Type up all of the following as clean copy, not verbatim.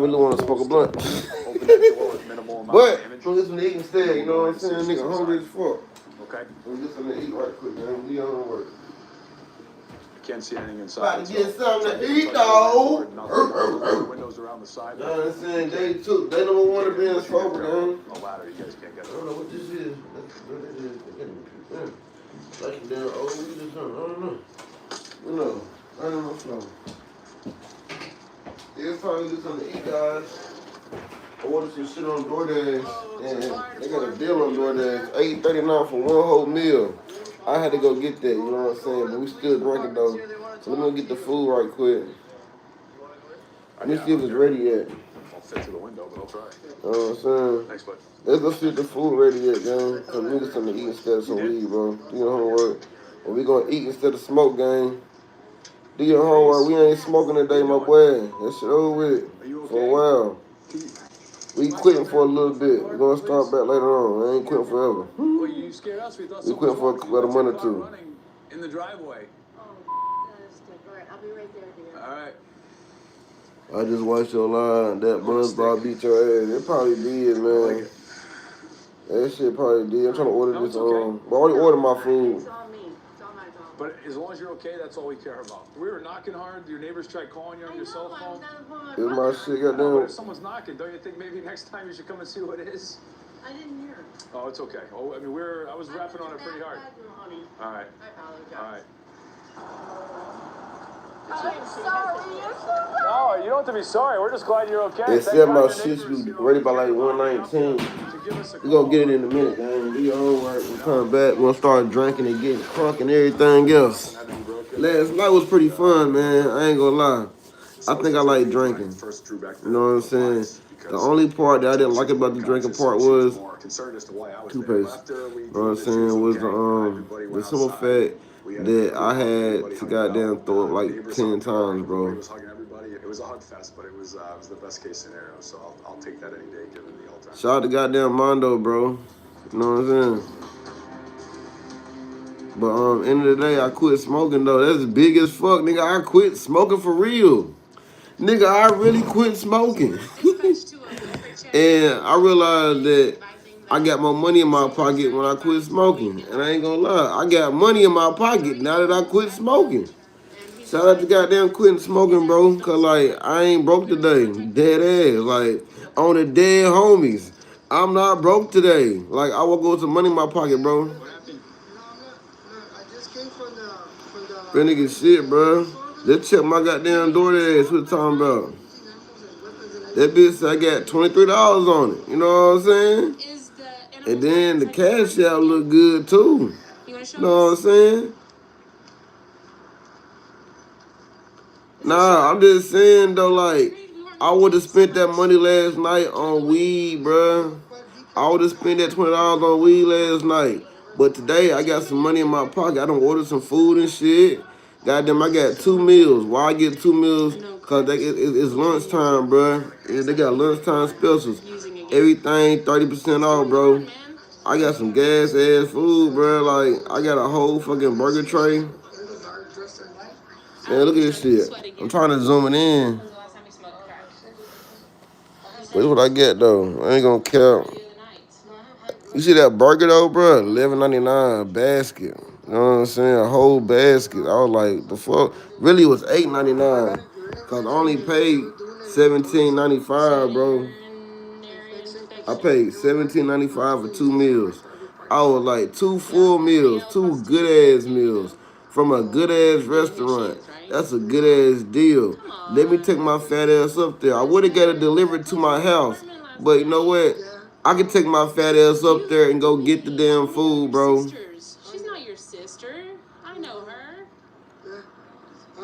really want to smoke a blunt. But I'm just gonna eat instead, you know what I'm saying? Nigga hungry as fuck. Okay. I'm just gonna eat right quick, man. We on work. Can't see anything inside. About to get something to eat, dog. Windows around the side. You know what I'm saying? They don't want to be in sober, man. A ladder, you guys can't get it. I don't know what this is. What it is. Like some damn old weed or something. I don't know. You know, I don't know flow. It's time to get something to eat, guys. I ordered some shit on DoorDash, and they got a deal on DoorDash, $8.39 for one whole meal. I had to go get that, you know what I'm saying? But we still drinking though. So let me go get the food right quick. Let me see if it's ready yet. I'll fit to the window, but I'll try. You know what I'm saying? Thanks, bud. Let's go see if the food ready yet, gang. Cause we get something to eat instead of some weed, bro. Do your homework. Or we gonna eat instead of smoke, gang. Do your homework. We ain't smoking today, my boy. That shit over with for a while. We quitting for a little bit. We're gonna start back later on. I ain't quitting forever. Well, you scared us. We thought we quitting for about a month or two. In the driveway. Oh, that's good. All right, I'll be right there, dear. All right. I just watched your line. That Buzzball beat your ass. It probably did, man. That shit probably did. I'm trying to order this. I already ordered my food. It's all me. It's all my fault. But as long as you're okay, that's all we care about. We were knocking hard. Your neighbors tried calling you on your cell phone. It's my shit, But goddamn. if someone's knocking, don't you think maybe next time you should come and see what it is? I didn't hear. Oh, it's okay. Oh, I mean, I was rapping on it pretty hard. All right. I apologize. All right. I'm sorry. You're so bad. No, you don't have to be sorry. We're just glad you're okay. They said my shit should be ready by like 1:19. We gonna get it in a minute, man. Do your homework. We come back. We're gonna start drinking and getting crunk and everything else. Last night was pretty fun, man. I ain't gonna lie. I think I like drinking. You know what I'm saying? The only part that I didn't like about the drinking part was toothpaste. You know what I'm saying? Was the simple fact that I had to goddamn throw up like 10 times, bro. It was a hug fest, but it was the best case scenario. So I'll take that any day, given the all-time. Shout out to goddamn Mondo, bro. You know what I'm saying? But end of the day, I quit smoking though. That's big as fuck, nigga. I quit smoking for real. Nigga, I really quit smoking. And I realized that I got more money in my pocket when I quit smoking. And I ain't gonna lie, I got money in my pocket now that I quit smoking. Shout out to goddamn quitting smoking, bro. Cause like, I ain't broke today. Dead ass. Like, on the dead homies. I'm not broke today. Like, I woke up with some money in my pocket, bro. That nigga shit, bro. Just check my goddamn DoorDash. What you talking about? That bitch said I got $23 on it. You know what I'm saying? And then the cash out look good too. You know what I'm saying? Nah, I'm just saying though, like, I would have spent that money last night on weed, bro. I would have spent that $20 on weed last night. But today, I got some money in my pocket. I done ordered some food and shit. Goddamn, I got 2 meals. Why I get 2 meals? Because it's lunchtime, bro. They got lunchtime specials. Everything 30% off, bro. I got some gas-ass food, bro. Like, I got a whole fucking burger tray. Man, look at this shit. I'm trying to zoom it in. What's what I get, though? I ain't gonna count. You see that burger though, bro? $11.99 basket. You know what I'm saying? A whole basket. I was like, the fuck? Really, it was $8.99. Cause I only paid $17.95, bro. I paid $17.95 for 2 meals. I was like 2 full meals, 2 good ass meals from a good ass restaurant. That's a good ass deal. Let me take my fat ass up there. I would have got it delivered to my house, but you know what? I could take my fat ass up there and go get the damn food, bro. She's not your sister. I know her.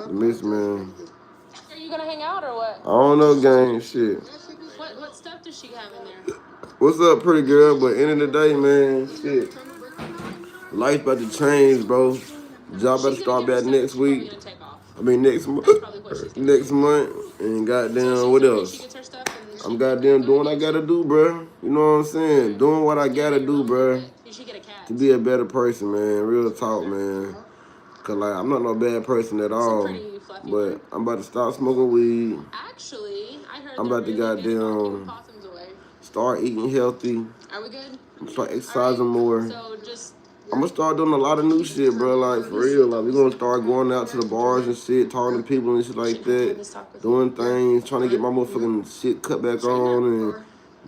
Miss, man. Are you gonna hang out or what? I don't know, gang. Shit. What stuff does she have in there? What's up, pretty girl? But end of the day, man, shit. Life about to change, bro. Job about to start back next week. I mean, next month. Next month. And goddamn, what else? I'm goddamn doing what I gotta do, bro. You know what I'm saying? Doing what I gotta do, bro. To be a better person, man. Real talk, man. Cause like, I'm not no bad person at all. fluffy but one. I'm about to stop smoking weed. Actually, I heard I'm they're about to really good about keeping goddamn possums away. start eating healthy. Are we good? Start All right. exercising more. So just I'm gonna start doing a lot of new shit, bro. Like for real. Like we gonna start going out to the bars and shit, talking to people and shit like that, doing things, trying to get my motherfucking shit cut back on and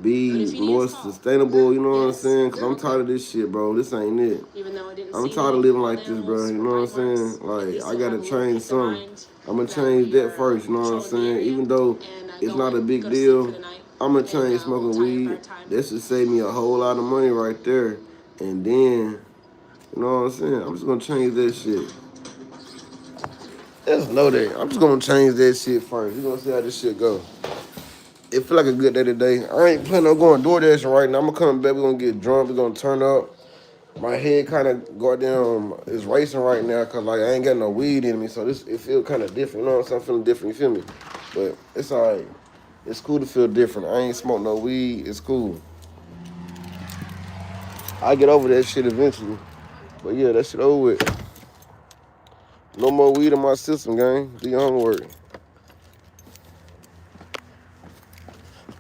be more sustainable. You know what I'm saying? Cause I'm tired of this shit, bro. This ain't it. even though I didn't I'm see tired of any living wild like this, bro. animals You or know what I'm bite marks, saying? at Like least I you'll have gotta a little change peace of something. mind I'm gonna that change we that are first. You know what I'm patrolling the saying? area Even though and it's not a go big to sleep for deal, the night. I'm gonna And change we'll smoking tie up weed. our time. That should save me a whole lot of money right there. And then, you know what I'm saying? I'm just gonna change that shit. Just know that. I'm just gonna change that shit first. We gonna see how this shit go. It feel like a good day today. I ain't planning on going DoorDashing right now. I'm gonna come back. We gonna get drunk. We gonna turn up. My head kind of goddamn is racing right now because like I ain't got no weed in me, so it feel kind of different. You know what I'm saying? I'm feeling different. You feel me? But it's alright. It's cool to feel different. I ain't smoke no weed. It's cool. I get over that shit eventually. But yeah, that shit over with. No more weed in my system, gang. Do your homework.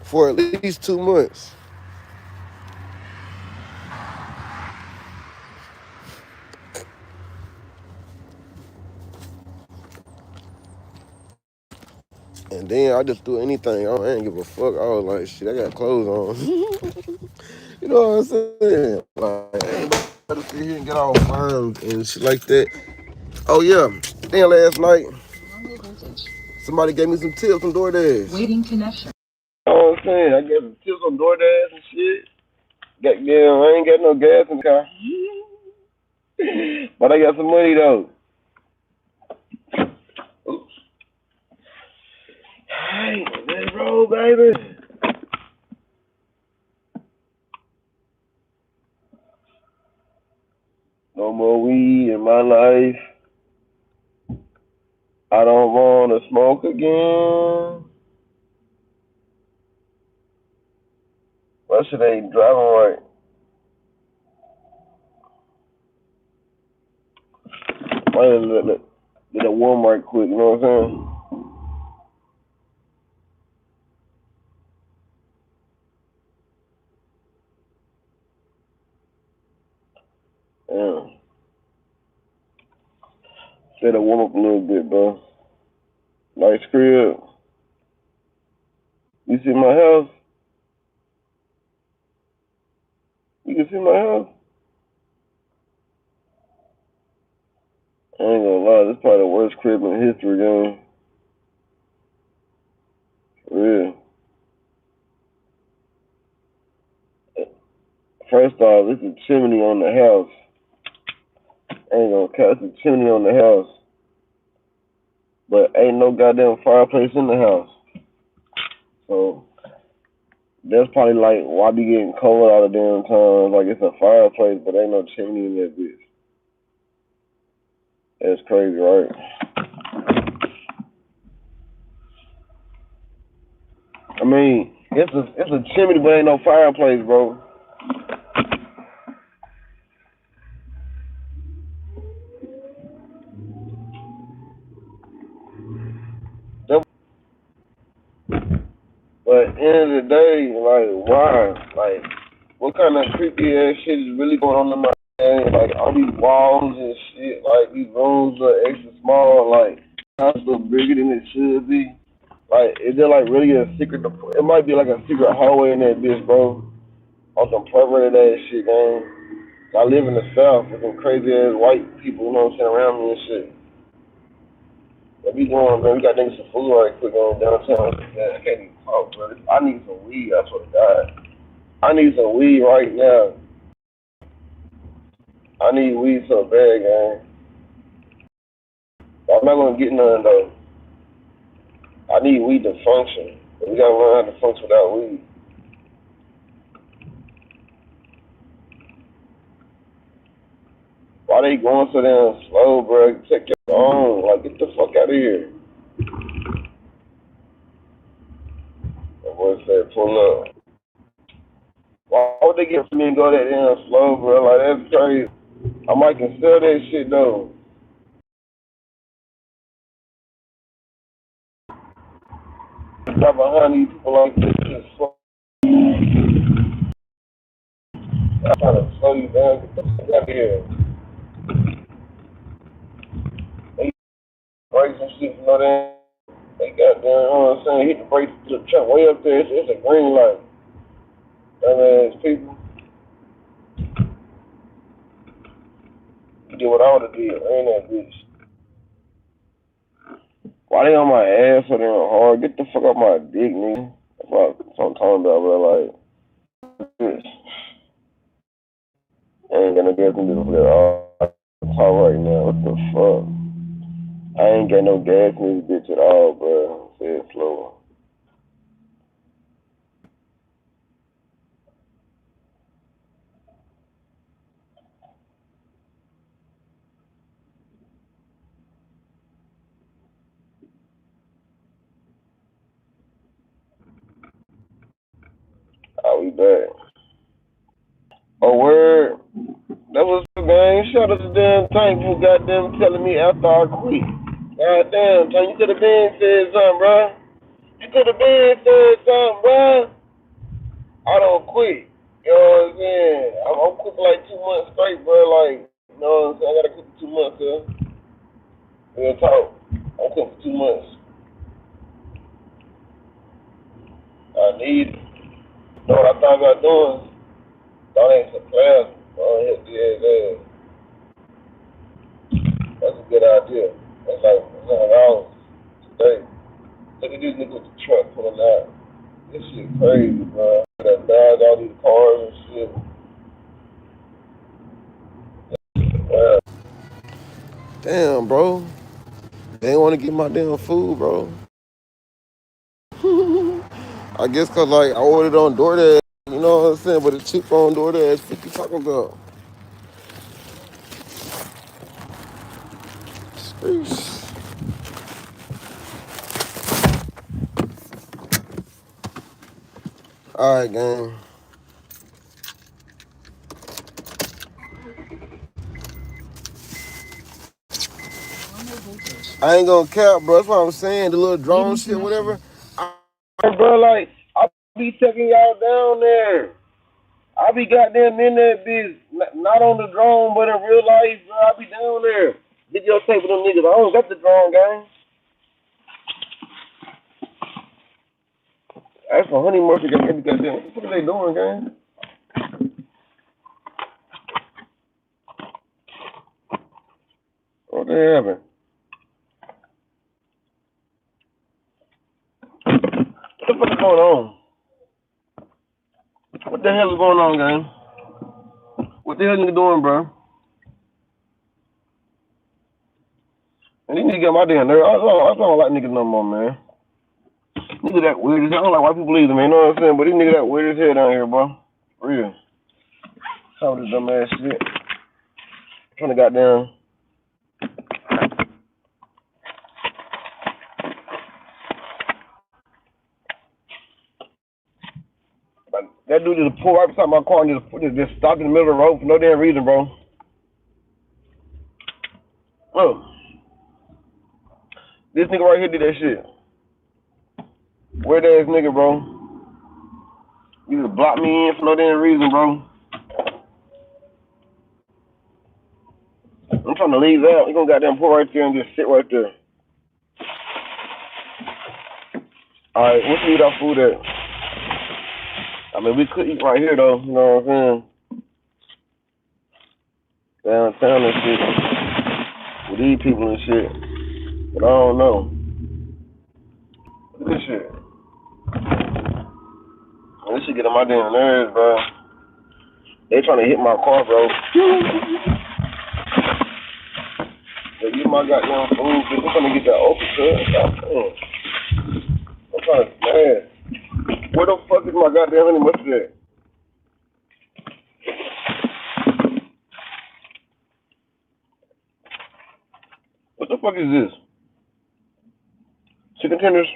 For at least 2 months. And then I just do anything. I ain't give a fuck. I was like, shit, I got clothes on. You know what I'm saying? Like, I ain't about to sit here and get all fine and shit like that. Oh, yeah. Then last night, somebody gave me some tips on DoorDash. Waiting connection. You know what I'm saying? I got some tips on DoorDash and shit. Goddamn, I ain't got no gas in the car. But I got some money, though. Oops. Hey, let's roll, baby. No more weed in my life. I don't want to smoke again. That shit ain't driving right. Might let it warm right quick, you know what I'm saying? Yeah. Let it warm up a little bit, bro. Nice crib. You see my house? You can see my house? I ain't gonna lie, this is probably the worst crib in history, gang. For real. First off, this is a chimney on the house. I ain't gonna count, it's a chimney on the house. But ain't no goddamn fireplace in the house. So that's probably like why I be getting cold all the damn time. Like it's a fireplace, but ain't no chimney in that bitch. That's crazy, right? I mean, it's a chimney, but ain't no fireplace, bro. But at the end of the day, like, why? Like, what kind of creepy ass shit is really going on in my head? Like, all these walls and shit, like, these rooms are extra small, like, house look bigger than it should be. Like, is there, like, really a secret? It might be, like, a secret hallway in that bitch, bro. On some perverted ass shit, man. I live in the South with some crazy ass white people, you know what I'm saying, around me and shit. What we going, man? We got niggas some food right quick on downtown. Man, I can't even talk, bro. I need some weed, I swear to God. I need some weed right now. I need weed so bad, gang. I'm not gonna get none though. I need weed to function. We gotta learn how to function without weed. Why they going so damn slow, bro? Take your own. Like, get the fuck out of here. That boy said, pull up. Why would they get for me and go that damn slow, bro? Like, that's crazy. I might can sell that shit though. Stop behind these people like this. Just fuck. I'm trying to slow you down. Get the fuck out of here. They brakes and shit, you know that. They got there, you know what I'm saying? Hit the brakes to the truck way up there. It's a green light. Dumbass people. You did what I would have did. I ain't that bitch. Why they on my ass so damn hard? Get the fuck off my dick, nigga. That's what I'm talking about, bro. Like, bitch. I ain't got no gas in this bitch. Talk right now. What the fuck? I ain't got no gas in this bitch at all, bro. Say it slower. I'll be back. Oh, word. That was the game. Shout out to damn Tank who goddamn telling me after I quit. Goddamn, Tank, you could have been said something, bro. You could have been said something, bro. I don't quit. You know what I'm saying? I'm quit for like 2 months straight, bro. Like, you know what I'm saying? I gotta quit for 2 months, cuz. Real talk. I'm quit for 2 months. I need it. You know what I thought about doing? Donate some plasma. Hit the ass. That's a good idea. That's like $100 today. Look at this nigga with the truck pulling out. This shit crazy, bro. That bag, all these cars and shit. Yeah. Damn, bro. They ain't want to get my damn food, bro. I guess cause like I ordered on DoorDash, you know what I'm saying? But it's cheap on DoorDash. 50 talking about. Sheesh. All right, gang. I ain't gonna cap, bro. That's what I'm saying. The little drone shit, whatever. Bro, like I be taking y'all down there. I be goddamn in that bitch, not on the drone, but in real life, bro. I be down there. Videotape with them niggas. I don't got the drone, gang. That's a honey mustard. Goddamn. What are they doing, gang? What they having? What the fuck is going on? What the hell is going on, gang? What the hell nigga doing, bro? And these niggas got my damn nerve. I don't like niggas no more, man. Niggas that weird as hell. I don't like white people either, man. You know what I'm saying? But these niggas that weird as hell down here, bro. For real. Some of this dumb ass shit. Trying to goddamn. Like, that dude just pulled right beside my car and just stopped in the middle of the road for no damn reason, bro. Oh, this nigga right here did that shit. Weird ass nigga, bro. You just blocked me in for no damn reason, bro. I'm trying to leave out. You gonna goddamn pull right there and just sit right there. Alright, what's we eat our food at? I mean, we could eat right here, though. You know what I'm saying? Downtown and shit. With these people and shit. But I don't know. Look at this shit. This shit get on my damn nerves, bro. They trying to hit my car, bro. They get my goddamn food, bitch. I'm trying to get that open, cuz. I'm trying to smash. Where the fuck is my goddamn honey mustard at? What the fuck is this? Chicken tenders?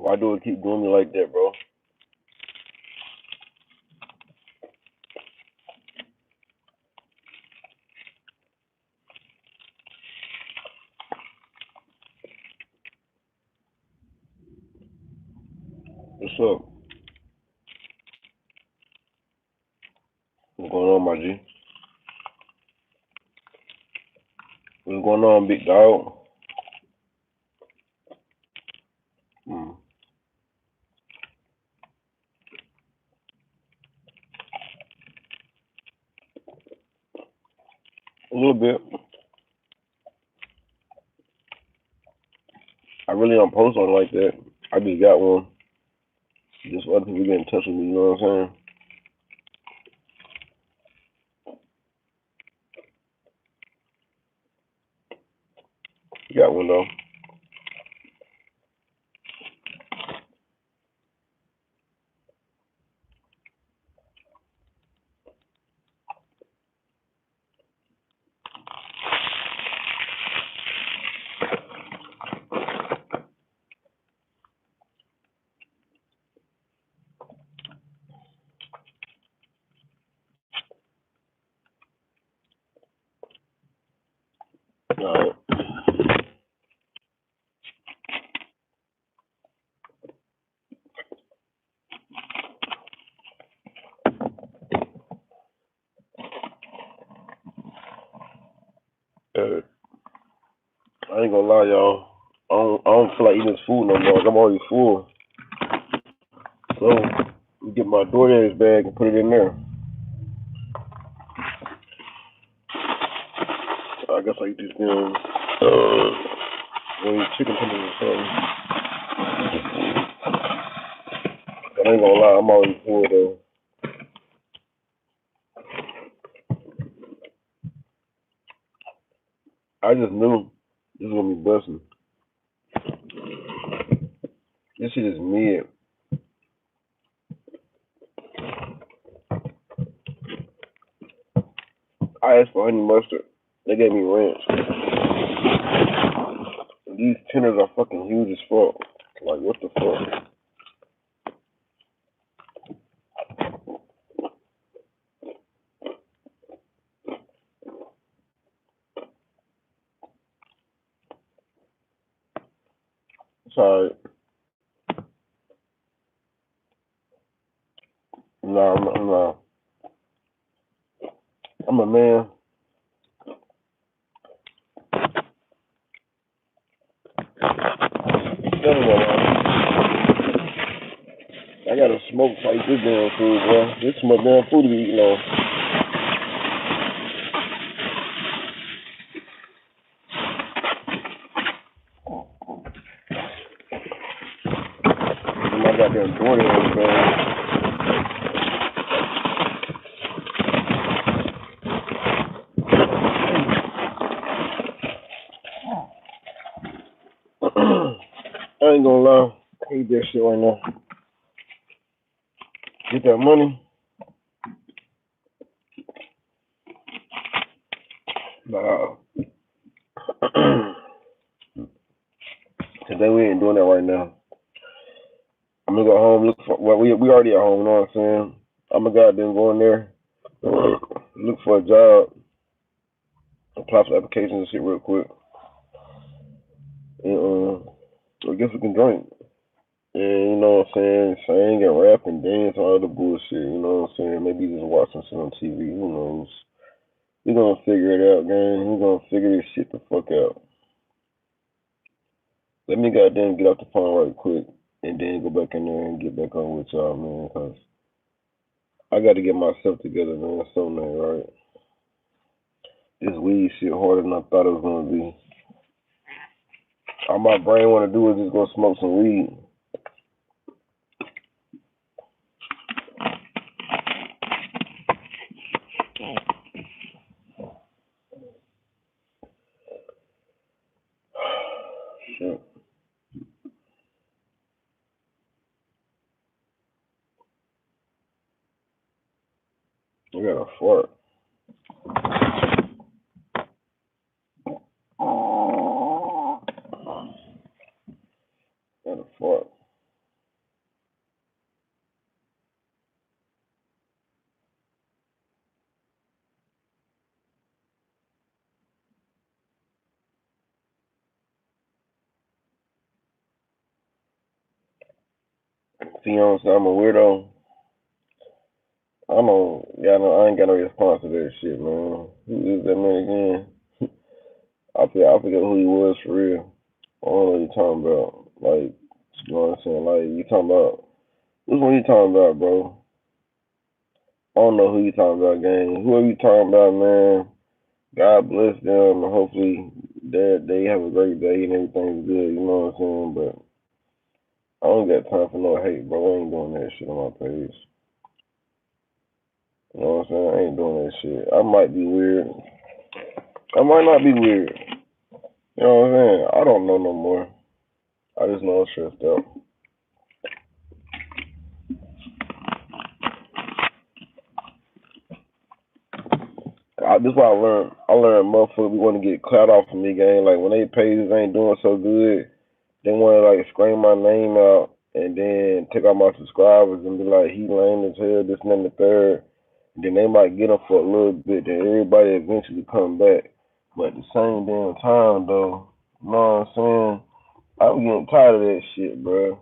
Why do it keep doing me like that, bro? What's up? What's going on, my G? What's going on, big dog? Hmm. A little bit. I really don't post on like that. I just got one. Just other people get in touch with me, you know what I'm saying? Got one though. Alright. I ain't gonna lie, y'all. I don't feel like eating this food no more. I'm already full. So, get my DoorDash bag and put it in there. I guess I eat these things. Chicken tenders or something. But I ain't gonna lie, I'm already full though. I just knew this was gonna be busting. This shit is mid. I asked for honey mustard. They gave me ranch. These tenders are fucking huge as fuck. Like, what the fuck? Sorry. Nah. I'm a man. I gotta smoke like this damn food, bro. This is my damn food to be eating on. And I got damn DoorDash, man. I ain't gonna lie. I hate that shit right now. Get that money. Nah. Today we ain't doing that right now. I'm gonna go home, look for, well, we already at home, you know what I'm saying? I'm gonna goddamn go in there, look for a job, apply for applications and shit real quick. And I guess we can drink. And you know what I'm saying? Sing and rap and dance, all the bullshit, you know what I'm saying? Maybe just watching some on TV, who knows? We gonna figure it out, gang. We gonna figure this shit the fuck out. Let me goddamn get off the phone right quick and then go back in there and get back on with y'all, man, cause I gotta get myself together, man. Something ain't right. This weed shit harder than I thought it was gonna be. All my brain wanna do is just go smoke some weed. Shit. I got a fart. Got a fart. fiance, I'm a weirdo. I don't, yeah, no, I ain't got no response to that shit, man. Who is that man again? I forget who he was for real. I don't know what you talking about. Like, you know what I'm saying? Like, you talking about, which one you talking about, bro? I don't know who you talking about, gang. Whoever you talking about, man, God bless them, and hopefully they have a great day and everything's good, you know what I'm saying? But I don't got time for no hate, bro. I ain't doing that shit on my page. You know what I'm saying? I ain't doing that shit. I might be weird. I might not be weird. You know what I'm saying? I don't know no more. I just know I'm stressed out. This is what I learned. I learned motherfuckers want to get clout off of me, gang. Like when they pages ain't doing so good, they want to like scream my name out and then take out my subscribers and be like, he lame as hell, this and then the third. And then they might get them for a little bit, then everybody eventually come back. But at the same damn time, though, you know what I'm saying? I'm getting tired of that shit, bro.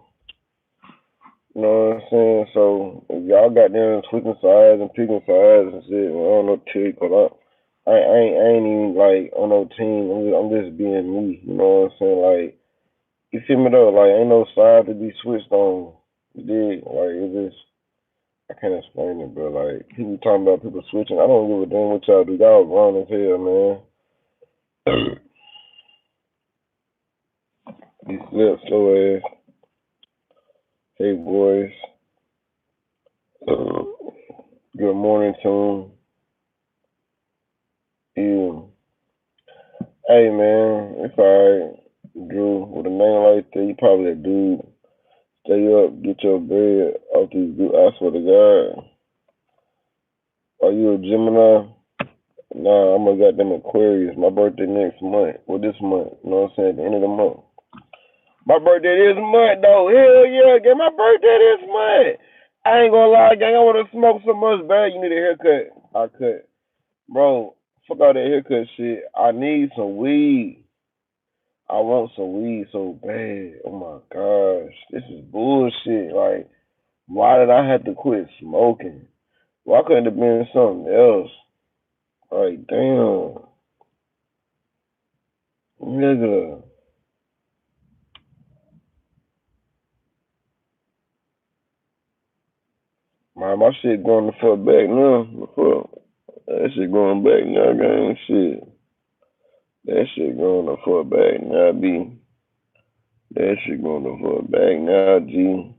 You know what I'm saying? So if y'all got them tweaking sides and picking sides and shit, well, I don't know, tick, but I ain't even like on no team. I'm just being me. You know what I'm saying? Like, you feel me though? Like, ain't no side to be switched on. You dig? Like, it's just, I can't explain it, bro. Like, people talking about people switching. I don't give a damn what y'all do. Y'all wrong as hell, man. You slept slow ass. Hey, boys. Good morning, tune. Yeah. Hey, man. It's alright. Drew, with a name like that, you probably a dude. Stay up, get your bread off these dudes. I swear to God. Are you a Gemini? Nah, I'm a goddamn Aquarius. My birthday next month. Well, this month. You know what I'm saying? At the end of the month. My birthday this month, though. Hell yeah, gang. My birthday this month. I ain't gonna lie, gang. I wanna smoke so much bad. You need a haircut. I cut. Bro, fuck all that haircut shit. I need some weed. I want some weed so bad. Oh my gosh. This is bullshit. Like, why did I have to quit smoking? Why couldn't it have been something else? Like, damn. Nigga. My shit going the fuck back now. The fuck? That shit going back now, gang. Shit. That shit going the fuck back now, B. That shit going the fuck back now, G.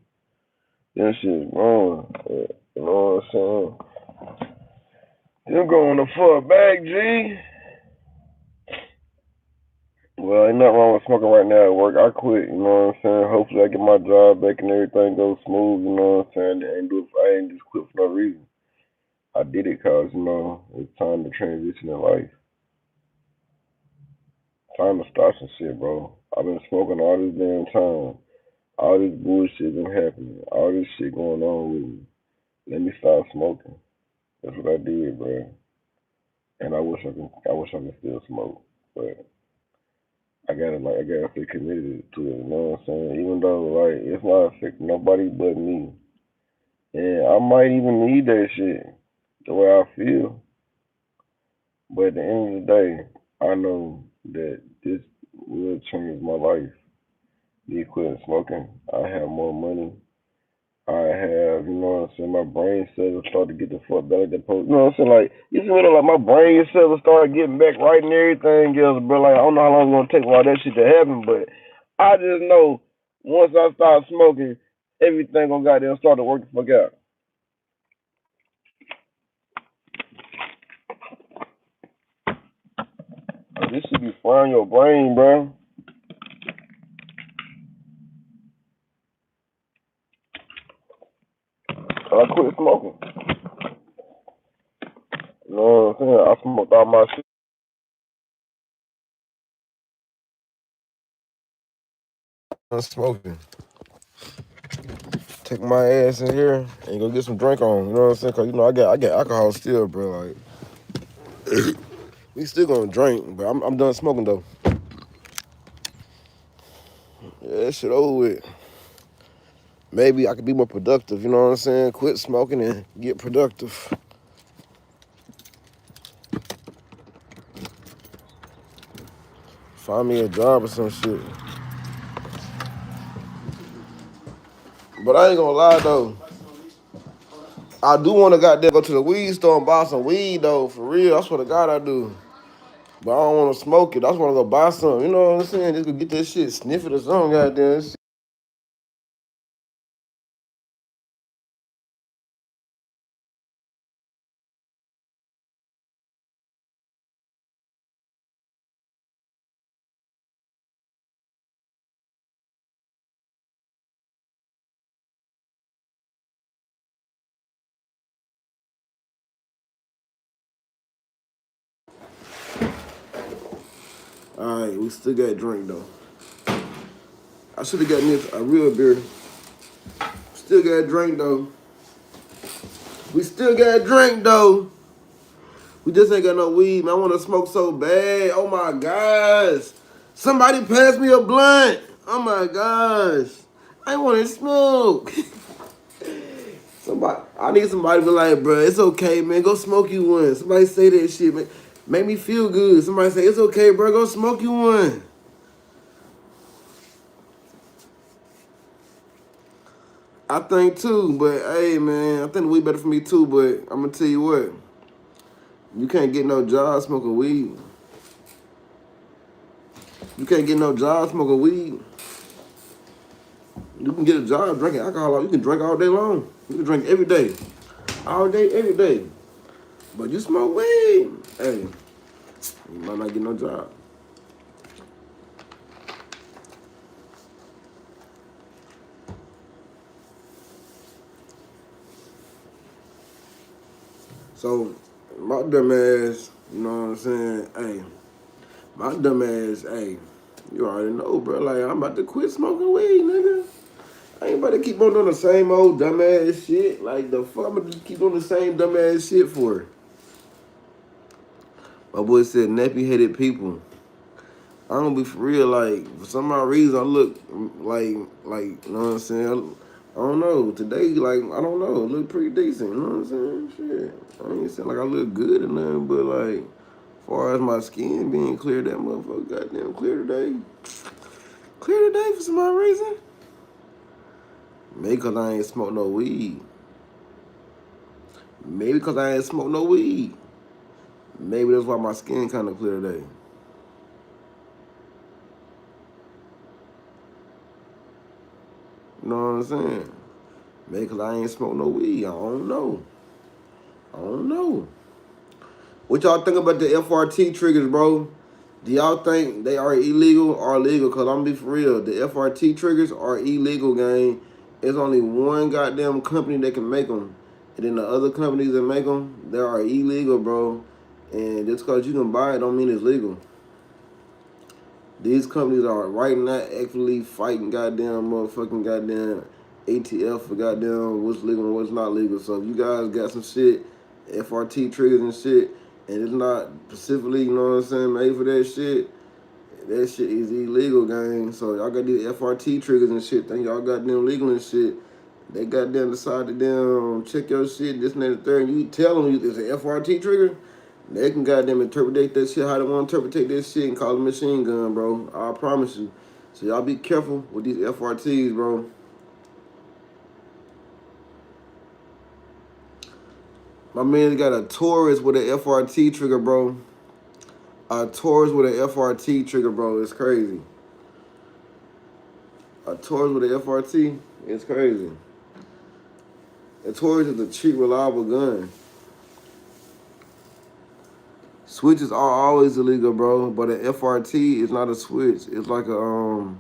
That shit going. You know what I'm saying? You going the fuck back, G. Well, ain't nothing wrong with smoking right now at work. I quit, you know what I'm saying? Hopefully I get my job back and everything goes smooth, you know what I'm saying? I ain't just quit for no reason. I did it cause, you know, it's time to transition in life. Time to start some shit, bro. I've been smoking all this damn time. All this bullshit been happening. All this shit going on with me. Let me stop smoking. That's what I did, bro. And I wish I could still smoke. But I gotta stay committed to it, you know what I'm saying? Even though like it's not affecting nobody but me. And I might even need that shit the way I feel. But at the end of the day, I know that this will change my life. Me quitting smoking, I have more money. I have, you know what I'm saying, my brain cells start to get the fuck better than post. You know what I'm saying? Like, you see what like my brain cells start getting back right and everything else, bro. Like, I don't know how long it's gonna take for all that shit to happen, but I just know once I start smoking, everything gonna goddamn start to work the fuck out. This should be frying your brain, bro. I quit smoking. You know what I'm saying? I smoked all my shit. I'm smoking. Take my ass in here and go get some drink on. You know what I'm saying? Cause you know I got alcohol still, bro. Like we still gonna drink, but I'm done smoking though. Yeah, that shit over with. maybe I could be more productive, you know what I'm saying? Quit smoking and get productive. Find me a job or some shit. But I ain't gonna lie though. I do wanna goddamn go to the weed store and buy some weed though, for real. I swear to God I do. But I don't wanna smoke it. I just wanna go buy some. You know what I'm saying? Just go get that shit, sniff it or something, goddamn shit. Alright, we still got drink though. I should have got me a real beer. Still got drink though. We still got drink though. We just ain't got no weed, man. I want to smoke so bad. Oh my gosh. Somebody pass me a blunt. Oh my gosh. I want to smoke. I need somebody to be like, bro, it's okay, man. Go smoke you one. Somebody say that shit, man. Make me feel good. Somebody say, it's okay, bro. Go smoke you one. I think too, but hey, man, I think the weed better for me too, but I'm going to tell you what. You can't get no job smoking weed. You can't get no job smoking weed. You can get a job drinking alcohol. You can drink all day long. You can drink every day. All day, every day. But you smoke weed, hey, you might not get no job. So, my dumb ass, you know what I'm saying? Hey, my dumb ass, hey, you already know, bro. Like, I'm about to quit smoking weed, nigga. I ain't about to keep on doing the same old dumbass shit. Like, the fuck I'm about to keep doing the same dumbass shit for? My boy said, nappy-headed people. I'm gonna be for real, like, for some odd reason, I look like, you know what I'm saying? I don't know. Today, like, I don't know. It look pretty decent, you know what I'm saying? Shit. I ain't saying like I look good or nothing, but, like, as far as my skin being clear, that motherfucker goddamn clear today. Clear today for some odd reason. Maybe because I ain't smoke no weed. Maybe because I ain't smoke no weed. Maybe that's why my skin kind of clear today. You know what I'm saying? Maybe because I ain't smoke no weed. I don't know. I don't know. What y'all think about the FRT triggers, bro? Do y'all think they are illegal or legal? Because I'm going to be for real. The FRT triggers are illegal, gang. There's only one goddamn company that can make them. And then the other companies that make them, they are illegal, bro. And just because you can buy it don't mean it's legal. These companies are right now actively fighting goddamn motherfucking goddamn ATF for goddamn what's legal and what's not legal. So if you guys got some shit, FRT triggers and shit, and it's not specifically, you know what I'm saying, made for that shit is illegal, gang. So y'all got these FRT triggers and shit, think y'all goddamn legal and shit. They goddamn decide to damn check your shit, this and that and the third, and you tell them it's an FRT trigger. They can goddamn interpret that shit how they want to interpret this shit and call it a machine gun, bro. I promise you. So y'all be careful with these FRTs, bro. My man got a Taurus with an FRT trigger, bro. A Taurus with an FRT trigger, bro. It's crazy. A Taurus with an FRT, it's crazy. A Taurus is a cheap, reliable gun. Switches are always illegal, bro. But an FRT is not a switch. It's like a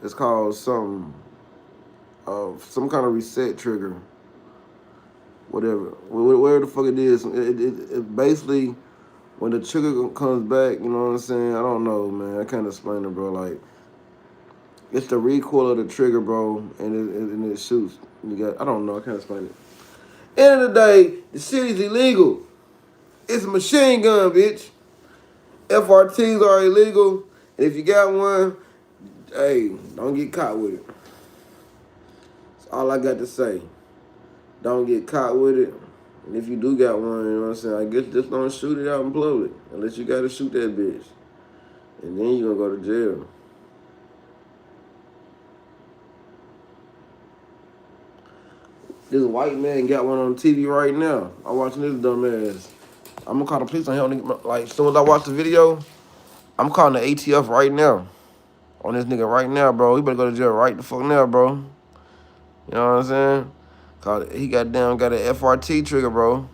it's called some kind of reset trigger. Whatever the fuck it is. It basically, when the trigger comes back, you know what I'm saying? I don't know, man. I can't explain it, bro. Like, it's the recoil of the trigger, bro, and it shoots. I don't know. I can't explain it. End of the day, the shit is illegal. It's a machine gun, bitch. FRTs are illegal, and if you got one, hey, don't get caught with it. All I got to say. Don't get caught with it. And if you do got one, you know what I'm saying, I guess just don't shoot it out in public. Unless you gotta shoot that bitch. And then you gonna go to jail. This white man got one on TV right now. I'm watching this dumb ass. I'm gonna call the police on him. Like, as soon as I watch the video, I'm calling the ATF right now. On this nigga right now, bro. He better go to jail right the fuck now, bro. You know what I'm saying? Cause he got an FRT trigger, bro.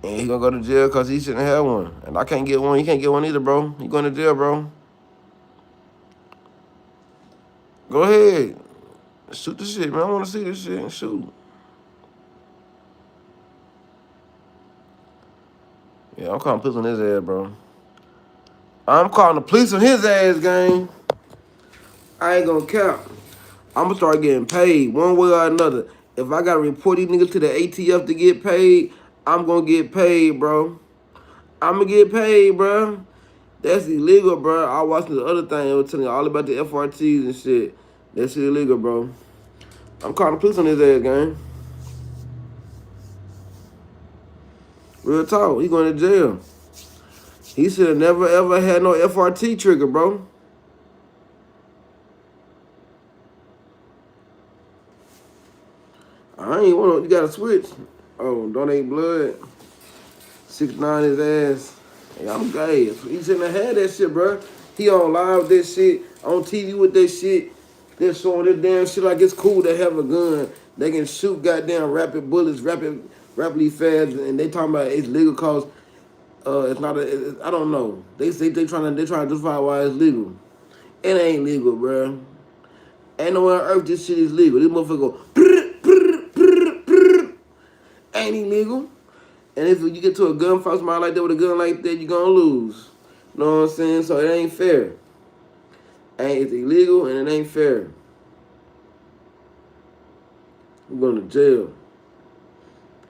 And he gonna go to jail because he shouldn't have one. And I can't get one. He can't get one either, bro. He going to jail, bro. Go ahead. Shoot the shit, man. I want to see this shit. Shoot. Yeah, I'm calling the police on his ass, bro. I'm calling the police on his ass, gang. I ain't gonna cap. I'm gonna start getting paid one way or another. If I gotta report these niggas to the ATF to get paid, I'm gonna get paid, bro. I'm gonna get paid, bro. That's illegal, bro. I watched the other thing. It was telling you all about the FRTs and shit. That shit illegal, bro. I'm calling the police on his ass, gang. Real talk. He going to jail. He should have never, ever had no FRT trigger, bro. I ain't want to. You got to switch. Oh, donate blood. 6ix9ine his ass. Hey, I'm gay. He shouldn't have had that shit, bro. He on live with that shit, on TV with that shit. They're showing this damn shit like it's cool to have a gun. They can shoot goddamn rapid bullets, rapidly fast, and they talking about it's legal cause it's not I don't know. They say they trying to justify why it's legal. It ain't legal, bro. Ain't nowhere on earth this shit is legal. This motherfucker go ain't illegal. And if you get to a gunfight somebody like that with a gun like that, you gonna lose. You know what I'm saying? So it ain't fair. It's illegal and it ain't fair. I'm going to jail.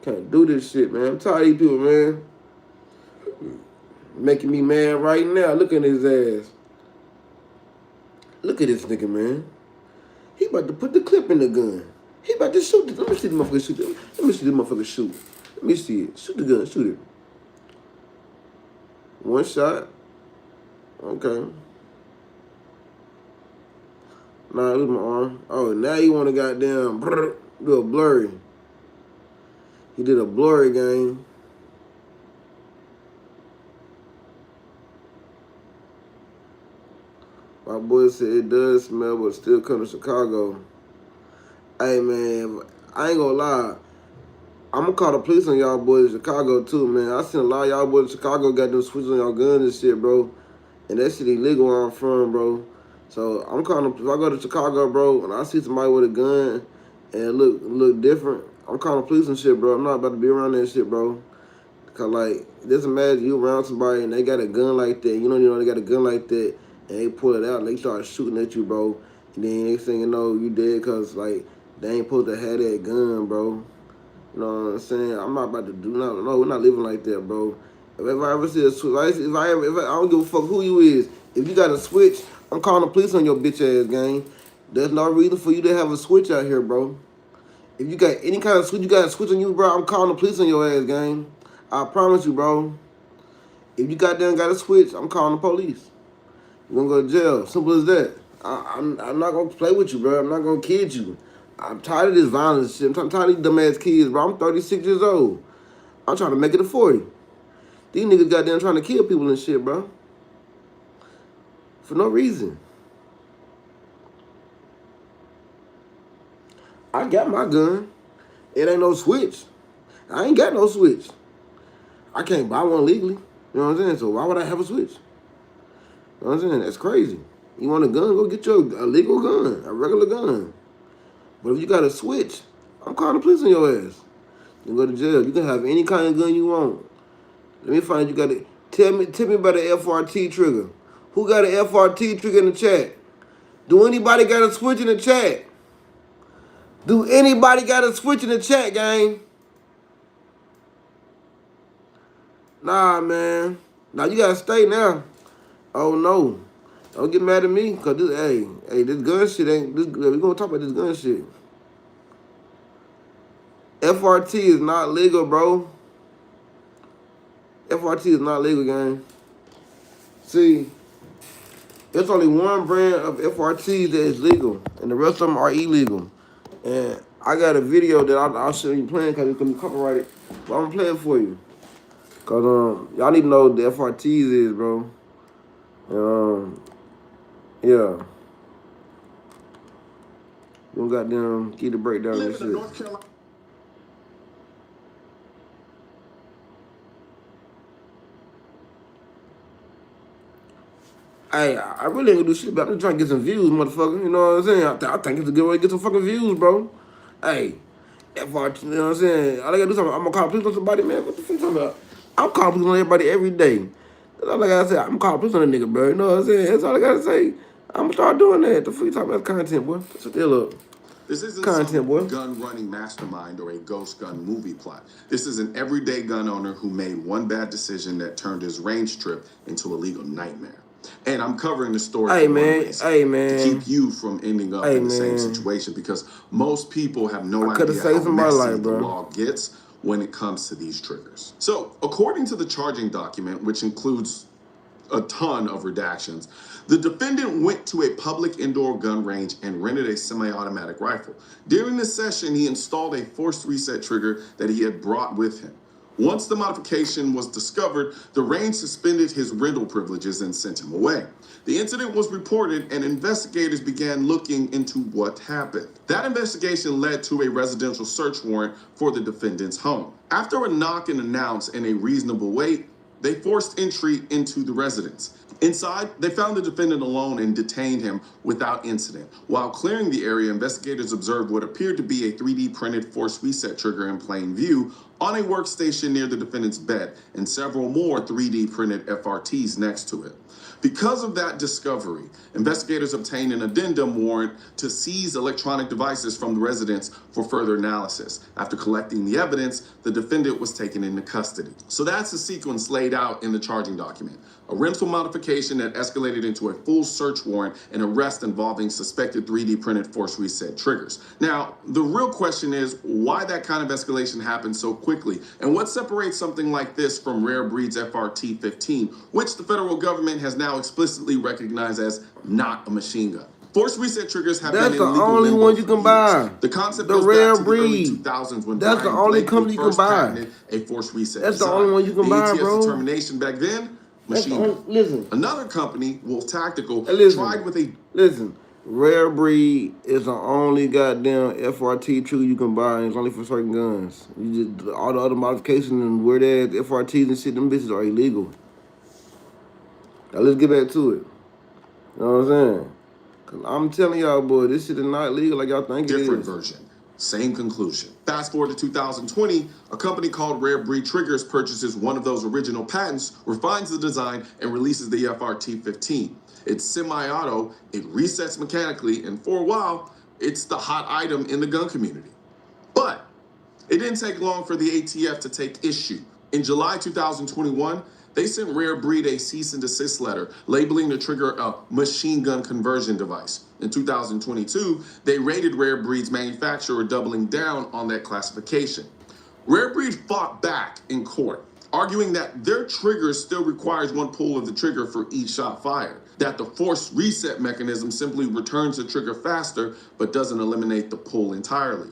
Can't do this shit, man. I'm tired of these people, man. Making me mad right now. Look at his ass. Look at this nigga, man. He about to put the clip in the gun. He about to shoot it. Let me see the motherfucker shoot it. Let me see the motherfucker shoot. Let me see it. Shoot the gun. Shoot it. One shot. Okay. Nah, it was my arm. Oh, now you want to goddamn do a blurry. He did a blurry game. My boy said it does smell, but still come to Chicago. Hey, man, I ain't gonna lie. I'm gonna call the police on y'all boys in Chicago, too, man. I seen a lot of y'all boys in Chicago got them switches on y'all guns and shit, bro. And that shit illegal where I'm from, bro. So I'm calling, if I go to Chicago, bro, and I see somebody with a gun and it look different, I'm calling the police and shit, bro. I'm not about to be around that shit, bro. Cause like, just imagine you around somebody and they got a gun like that. You know they got a gun like that, and they pull it out and they start shooting at you, bro. And then next thing you know, you dead cause like they ain't supposed to have that gun, bro. You know what I'm saying? I'm not about to do nothing. No, we're not living like that, bro. If I ever see a switch, if I don't give a fuck who you is. If you got a switch, I'm calling the police on your bitch ass, gang. There's no reason for you to have a switch out here, bro. If you got any kind of switch, you got a switch on you, bro, I'm calling the police on your ass, gang. I promise you, bro. If you goddamn got a switch, I'm calling the police. You're gonna go to jail. Simple as that. I'm not gonna play with you, bro. I'm not gonna kid you. I'm tired of this violence shit. I'm tired of these dumbass kids, bro. I'm 36 years old. I'm trying to make it to 40. These niggas goddamn trying to kill people and shit, bro. For no reason. I got my gun. It ain't no switch. I ain't got no switch. I can't buy one legally. You know what I'm saying? So why would I have a switch? You know what I'm saying? That's crazy. You want a gun? Go get your a legal gun, a regular gun. But if you got a switch, I'm calling the police on your ass. You go to jail. You can have any kind of gun you want. Let me find you got it. Tell me about the FRT trigger. Who got an FRT trigger in the chat? Do anybody got a switch in the chat? Do anybody got a switch in the chat, gang? Nah, man. Now you gotta stay now. Oh no. Don't get mad at me, cause this, hey, this gun shit ain't. We gonna talk about this gun shit. FRT is not legal, bro. FRT is not legal, gang. See, it's only one brand of FRT that is legal, and the rest of them are illegal. And I got a video that I'll show you playing because it's going to be copyrighted, but I'm playing for you. Because y'all need to know what the FRTs is, bro. Yeah. You goddamn get the breakdown and shit. North Carolina. Hey, I really ain't gonna do shit, but I'm just trying to get some views, motherfucker. You know what I'm saying? I think it's a good way to get some fucking views, bro. Hey, FRT, you know what I'm saying? All I gotta do is I'm gonna call police on somebody, man. What the fuck you talking about? I'm calling police on everybody every day. That's all I gotta say. I'm calling police on a nigga, bro. You know what I'm saying? That's all I gotta say. I'm gonna start doing that. The fuck you talking about? Content, boy. Still up. This isn't Content, some boy. gun-running mastermind or a ghost gun movie plot. This is an everyday gun owner who made one bad decision that turned his range trip into a legal nightmare. And I'm covering the story Hey, for one man. reason. Hey, man. To keep you from ending up Hey, in the same man. situation, because most people have no I coulda idea saved how somebody's messy life, the bro. law gets when it comes to these triggers. So, according to the charging document, which includes a ton of redactions, the defendant went to a public indoor gun range and rented a semi-automatic rifle. During the session, he installed a forced reset trigger that he had brought with him. Once the modification was discovered, the range suspended his rental privileges and sent him away. The incident was reported and investigators began looking into what happened. That investigation led to a residential search warrant for the defendant's home. After a knock and announce and a reasonable wait, they forced entry into the residence. Inside, they found the defendant alone and detained him without incident. While clearing the area, investigators observed what appeared to be a 3D printed force reset trigger in plain view on a workstation near the defendant's bed and several more 3D printed FRTs next to it. Because of that discovery, investigators obtained an addendum warrant to seize electronic devices from the residence for further analysis. After collecting the evidence, the defendant was taken into custody. So that's the sequence laid out in the charging document. A rental modification that escalated into a full search warrant and arrest involving suspected 3D printed force reset triggers. Now, the real question is why that kind of escalation happened so quickly, and what separates something like this from Rare Breed's FRT-15, which the federal government has now explicitly recognized as not a machine gun. Force reset triggers have That's been the in legal only limbo one you for can years. buy. The concept The goes Rare back to the early Breed. 2000s when That's the Brian only Blakely company you can first buy. patented a force reset That's the design. only one you can The buy, ATF's bro. determination back then, That's the machine only, gun. listen. Another company, Wolf Tactical, tried with a Listen. Rare Breed is the only goddamn FRT trigger you can buy, and it's only for certain guns. You just all the other modifications and weird ass FRTs and shit, them bitches are illegal. Now let's get back to it. You know what I'm saying? Cause I'm telling y'all, boy, this shit is not legal like y'all think it different is. version. Same conclusion. Fast forward to 2020, a company called Rare Breed Triggers purchases one of those original patents, refines the design, and releases the FRT-15. It's semi-auto, it resets mechanically, and for a while, it's the hot item in the gun community. But it didn't take long for the ATF to take issue. In July 2021, they sent Rare Breed a cease and desist letter labeling the trigger a machine gun conversion device. In 2022, they raided Rare Breed's manufacturer, doubling down on that classification. Rare Breed fought back in court, arguing that their trigger still requires one pull of the trigger for each shot fired, that the force reset mechanism simply returns the trigger faster but doesn't eliminate the pull entirely.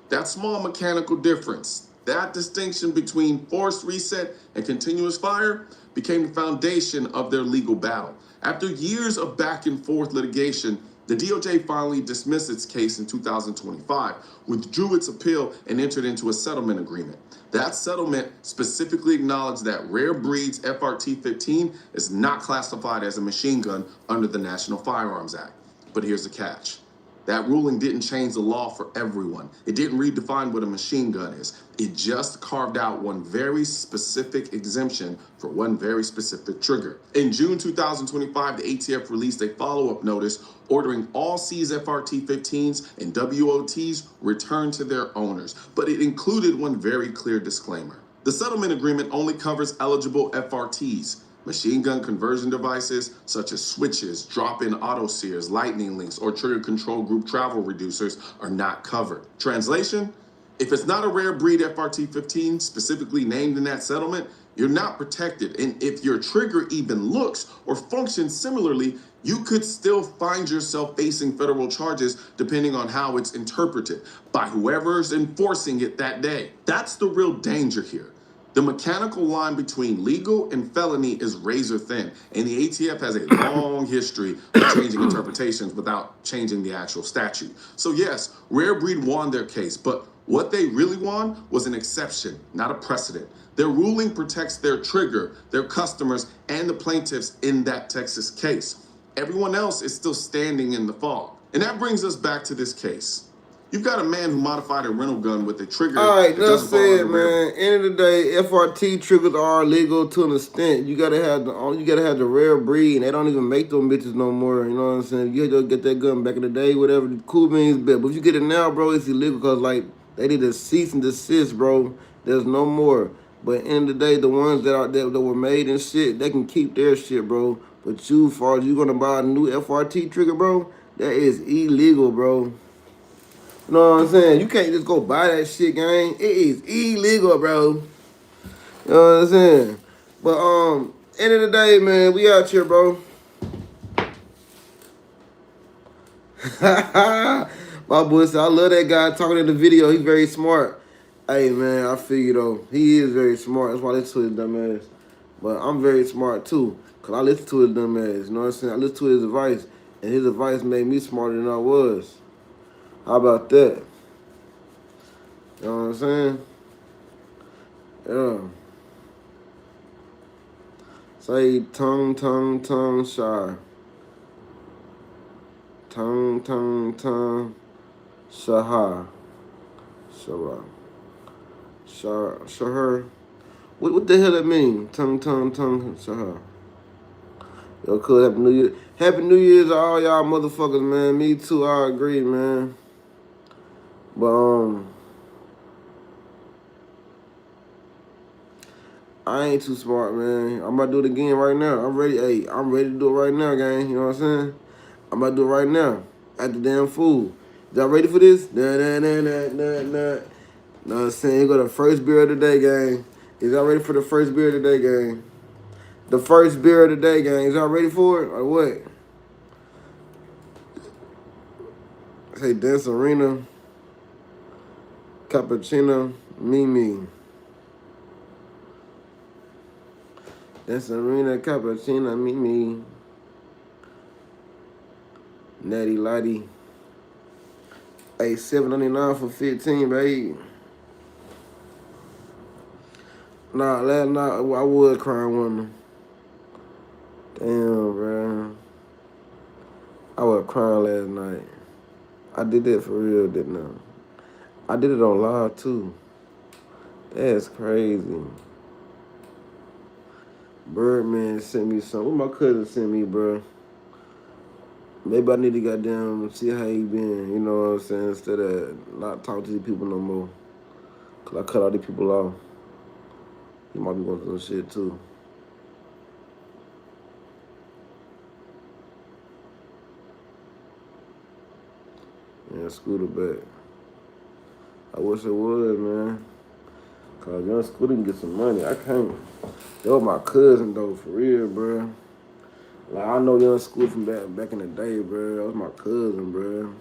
That small mechanical difference, that distinction between forced reset and continuous fire, became the foundation of their legal battle. After years of back and forth litigation, the DOJ finally dismissed its case in 2025, withdrew its appeal, and entered into a settlement agreement. That settlement specifically acknowledged that Rare Breed's FRT-15 is not classified as a machine gun under the National Firearms Act. But here's the catch. That ruling didn't change the law for everyone. It didn't redefine what a machine gun is. It just carved out one very specific exemption for one very specific trigger. In June 2025, the ATF released a follow-up notice ordering all seized FRT-15s and WOTs returned to their owners. But it included one very clear disclaimer. The settlement agreement only covers eligible FRTs. Machine gun conversion devices such as switches, drop-in auto sears, lightning links, or trigger control group travel reducers are not covered. Translation? If it's not a rare breed FRT 15 specifically named in that settlement, you're not protected. And if your trigger even looks or functions similarly, you could still find yourself facing federal charges depending on how it's interpreted by whoever's enforcing it that day. That's the real danger here. The mechanical line between legal and felony is razor thin, and the ATF has a long history of changing interpretations without changing the actual statute. So, yes, Rare Breed won their case, but what they really won was an exception, not a precedent. Their ruling protects their trigger, their customers, and the plaintiffs in that Texas case. Everyone else is still standing in the fog. And that brings us back to this case. You've got a man who modified a rental gun with a trigger All right, that enough doesn't fall said, under rare. man. End of the day, FRT triggers are illegal to an extent. You gotta have the rare breed, and they don't even make them bitches no more. You know what I'm saying? You had to get that gun back in the day, whatever. The cool beans, but if you get it now, bro, it's illegal because like they did a cease and desist, bro. There's no more. But end of the day, the ones that were made and shit, they can keep their shit, bro. But you, far as you gonna buy a new FRT trigger, bro, that is illegal, bro. You know what I'm saying? You can't just go buy that shit, gang. It is illegal, bro. You know what I'm saying? But end of the day, man, we out here, bro. My boy said, I love that guy talking in the video. He's very smart. Hey, man, I feel you, though. He is very smart. That's why I listen to his dumb ass. But I'm very smart, too, because I listen to his dumb ass. You know what I'm saying? I listen to his advice, and his advice made me smarter than I was. How about that? You know what I'm saying? Yeah. Say tongue, shy. Tongue, shaha. Shara. Shahar. What the hell that mean? Tongue, shaha. Yo, cool. Happy New Year. Happy New Year's to all y'all motherfuckers, man. Me too, I agree, man. But, I ain't too smart, man. I'm about to do it again right now. I'm ready. Hey, I'm ready to do it right now, gang. You know what I'm saying? I'm about to do it right now. At the damn fool. Y'all ready for this? Nah. Know what I'm saying? Here go the first beer of the day, gang. Is y'all ready for the first beer of the day, gang? The first beer of the day, gang. Is y'all ready for it or what? Say Dance Arena, Cappuccino, Mimi. Dance Arena, Cappuccino, Mimi. Natty Lottie. Hey, $7.99 for 15, baby. Nah, last night I was crying woman. Damn, bro. I was crying last night. I did that for real, didn't I? I did it on live too. That's crazy. Birdman sent me something. What my cousin sent me, bro. Maybe I need to goddamn see how he been, you know what I'm saying, instead of not talking to these people no more. Cause I cut all these people off. He might be going through some shit too. Yeah, Scooter back. I wish it was, man. Cause young Scooter can get some money. I can't. That was my cousin though, for real, bro. Like I know young Scooter from back in the day, bro. That was my cousin, bro.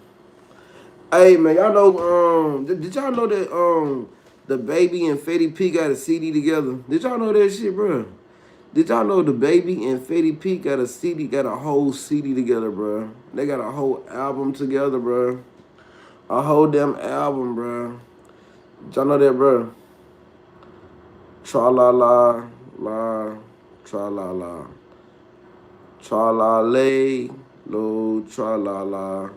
Hey man, y'all know did y'all know that the Baby and Fetty P got a CD together? Did y'all know that shit, bro? Did y'all know the Baby and Fetty P got a whole CD together, bro? They got a whole album together, bro. A whole damn album, bro. Did y'all know that, bro? Tra la la la, tra la la, tra la lay, lo, tra la la.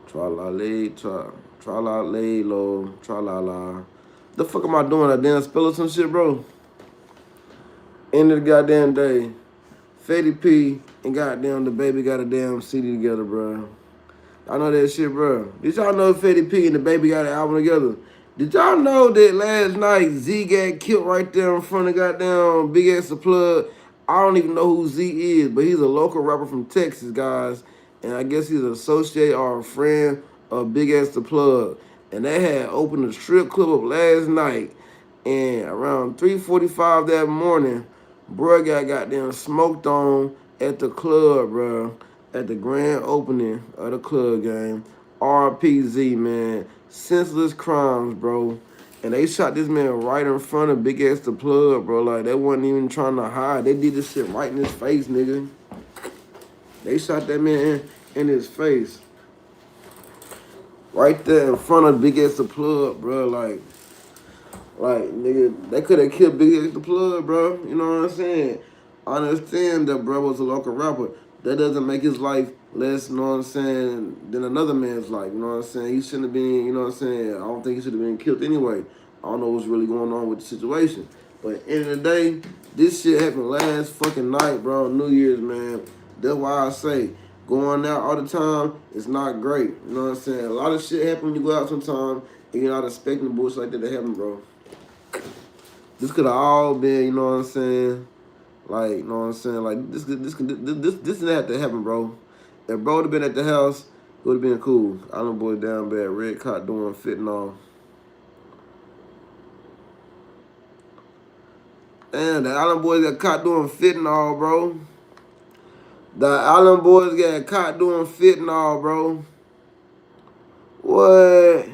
Tra la lay, tra la lay, lo, tra la la. The fuck am I doing? I damn spell some shit, bro. End of the goddamn day. Fetty P and goddamn the Baby got a damn CD together, bro. I know that shit, bro. Did y'all know Fetty P and the Baby got an album together? Did y'all know that last night Z got killed right there in front of goddamn Big Ass the Plug? I don't even know who Z is, but he's a local rapper from Texas, guys. And I guess he's an associate or a friend of Big Ass the Plug. and they had opened a strip club up last night, and around 3:45 that morning, bro got goddamn smoked on at the club, bro, at the grand opening of the club game. RPZ, man, senseless crimes, bro. And they shot this man right in front of Big Ass the Plug, bro. Like, they wasn't even trying to hide. They did this shit right in his face, nigga. They shot that man in his face. Right there in front of Big Ass the Plug, bro. Like, nigga, they could have killed Big Ass the Plug, bro. You know what I'm saying? I understand that bro was a local rapper. That doesn't make his life less, you know what I'm saying, than another man's life. You know what I'm saying? He shouldn't have been, you know what I'm saying? I don't think he should have been killed anyway. I don't know what's really going on with the situation. But at the end of the day, this shit happened last fucking night, bro. New Year's, man. That's why I say going out all the time is not great. You know what I'm saying? A lot of shit happen when you go out sometimes and you're not expecting bullshit like that to happen, bro. This could have all been, you know what I'm saying? Like, you know what I'm saying? Like, this didn't have to happen, bro. If bro would have been at the house, it would have been cool. Island boy down bad, red caught doing fentanyl. Damn, the Island boys got caught doing fentanyl, bro. The Island boys got caught doing fentanyl, bro. What?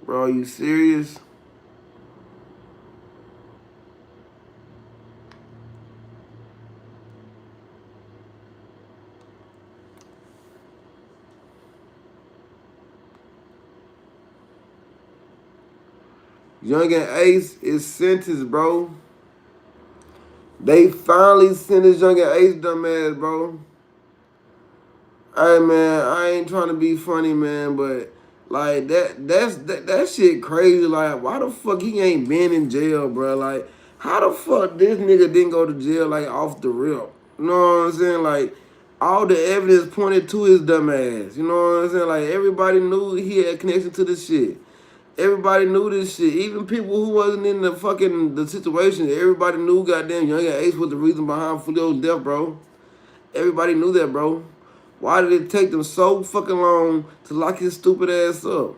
Bro, are you serious? Young and Ace is sentenced, bro. They finally sentenced Young and Ace, dumbass, bro. Hey man, I ain't trying to be funny, man, but like that shit crazy. Like, why the fuck he ain't been in jail, bro? Like, how the fuck this nigga didn't go to jail like off the rip? You know what I'm saying? Like, all the evidence pointed to his dumb ass. You know what I'm saying? Like, everybody knew he had connection to this shit. Everybody knew this shit. Even people who wasn't in the situation, everybody knew goddamn Young and Ace was the reason behind Fulio's death, bro. Everybody knew that, bro. Why did it take them so fucking long to lock his stupid ass up?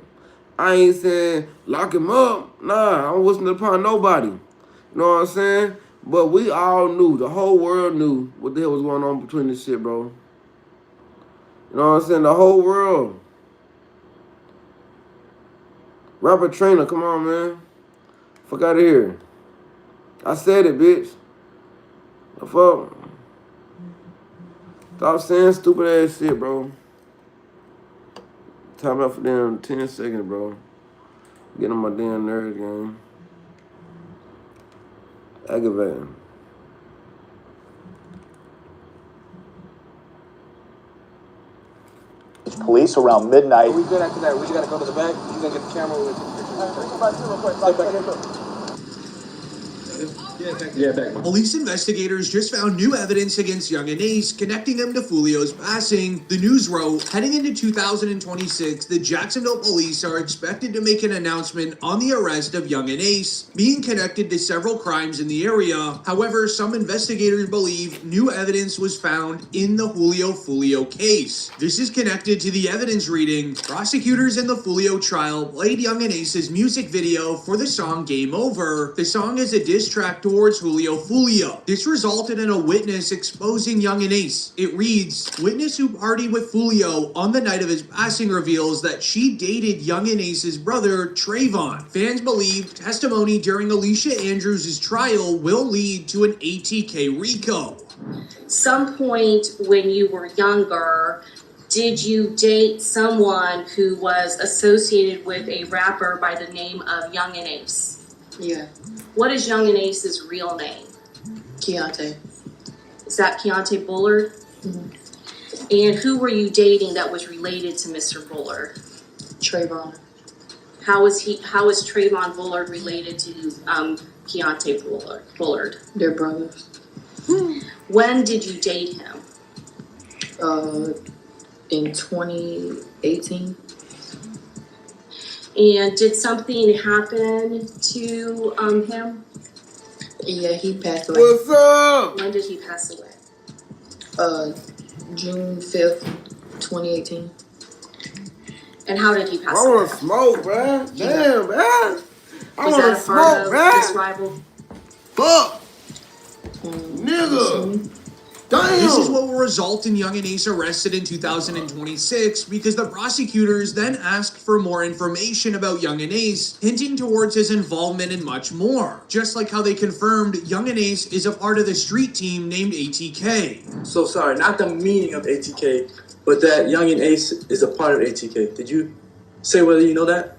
I ain't saying lock him up. Nah, I don't listen upon nobody. You know what I'm saying? But we all knew, the whole world knew what the hell was going on between this shit, bro. You know what I'm saying? The whole world. Rapper Trainer, come on, man. Fuck out of here. I said it, bitch. The fuck? Stop saying stupid ass shit, bro. Time out for damn 10 seconds, bro. Get on my damn nerves, game. Aggravating. Police around midnight. Are we good after that? We just gotta go to the back. You gonna get the camera with Police investigators just found new evidence against Young and Ace, connecting them to Fulio's passing. The news wrote, heading into 2026, the Jacksonville police are expected to make an announcement on the arrest of Young and Ace, being connected to several crimes in the area. However, some investigators believe new evidence was found in the Julio Fulio case. This is connected to the evidence reading. Prosecutors in the Fulio trial played Young and Ace's music video for the song Game Over. The song is a diss track towards Julio Fulio. This resulted in a witness exposing Young and Ace. It reads, witness who partied with Fulio on the night of his passing reveals that she dated Young and Ace's brother, Trayvon. Fans believe testimony during Alicia Andrews' trial will lead to an ATK RICO. Some point when you were younger, did you date someone who was associated with a rapper by the name of Young and Ace? Yeah. What is Young and Ace's real name? Keontae. Is that Keontae Bullard? Mm-hmm. And who were you dating that was related to Mr. Bullard? Trayvon. How is Trayvon Bullard related to Keontae Bullard? They're brothers. When did you date him? In 2018. And did something happen to him? Yeah, he passed away. What's up? When did he pass away? June 5th. 2018. And how did he I pass away? want to smoke, bruh. Damn, bruh. I Was want that to a part smoke, of this bruh. rival? Fuck, I'm nigga. assuming. Damn. This is what will result in Young and Ace arrested in 2026 because the prosecutors then asked for more information about Young and Ace, hinting towards his involvement in much more. Just like how they confirmed Young and Ace is a part of the street team named ATK. So sorry, not the meaning of ATK, but that Young and Ace is a part of ATK. Did you say whether you know that?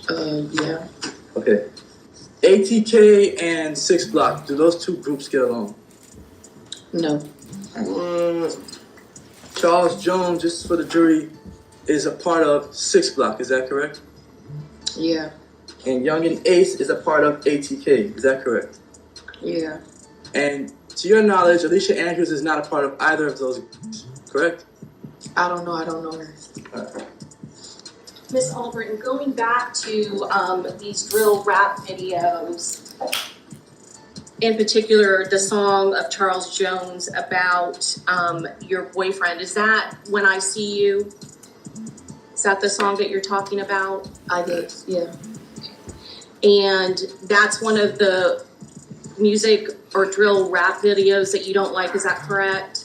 Yeah. Okay. ATK and 6 Block, do those two groups get along? No. What? Charles Jones, just for the jury, is a part of 6 Block, is that correct? Yeah. And Young and Ace is a part of ATK, is that correct? Yeah. And to your knowledge, Alicia Andrews is not a part of either of those groups, correct? I don't know her. Miss Albritton, going back to these drill rap videos, in particular the song of Charles Jones about your boyfriend, is that When I See You? Is that the song that you're talking about? I guess, yeah. And that's one of the music or drill rap videos that you don't like, is that correct?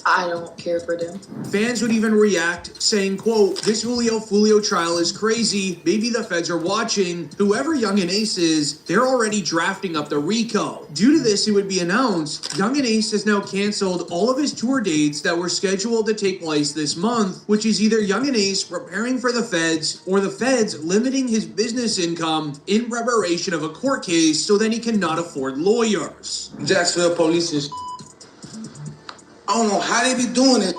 I don't care for them. Fans would even react, saying, quote, "This Julio Fulio trial is crazy. Maybe the feds are watching. Whoever Young and Ace is, they're already drafting up the RICO." Due to this, it would be announced, Young and Ace has now canceled all of his tour dates that were scheduled to take place this month, which is either Young and Ace preparing for the feds or the feds limiting his business income in preparation of a court case so that he cannot afford lawyers. Jacksonville police is I don't know how they be doing it,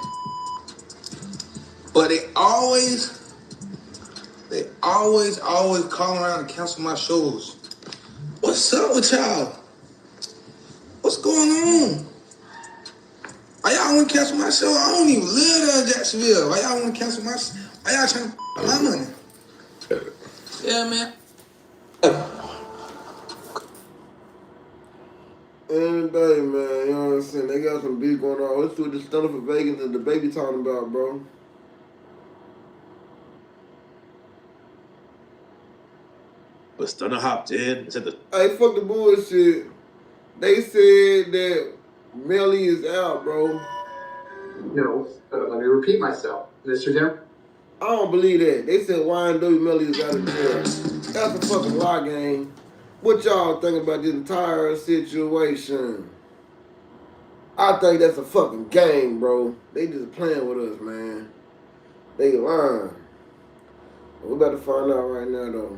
but they always call around and cancel my shows. What's up with y'all? What's going on? Why y'all want to cancel my show? I don't even live there in Jacksonville. Why y'all want to cancel my show? Why y'all trying to my money? Yeah, man. Any day, man, you know what I'm saying? They got some beef going on. Let's do the Stunner for Vegas that the baby talking about, bro. But Stunner hopped in. Said the Hey, fuck the bullshit. They said that Melly is out, bro. No, let me repeat myself. Mr. Dem? I don't believe that. They said YNW Melly is out of jail. That's a fucking lie, gang. What y'all think about this entire situation? I think that's a fucking game, bro. They just playing with us, man. They lying. We about to find out right now, though.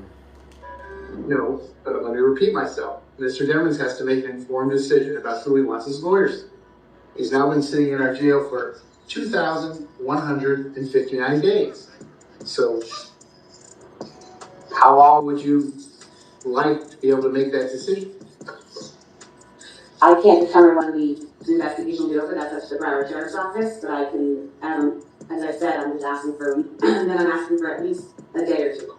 No, let me repeat myself. Mr. Demons has to make an informed decision about who he wants as lawyers. He's now been sitting in our jail for 2,159 days. So, how long would you like to be able to make that decision? I can't determine when the investigation will be over. That's up to the Broward Sheriff's Office, but I can, as I said, I'm just asking for, then I'm asking for at least a day or two.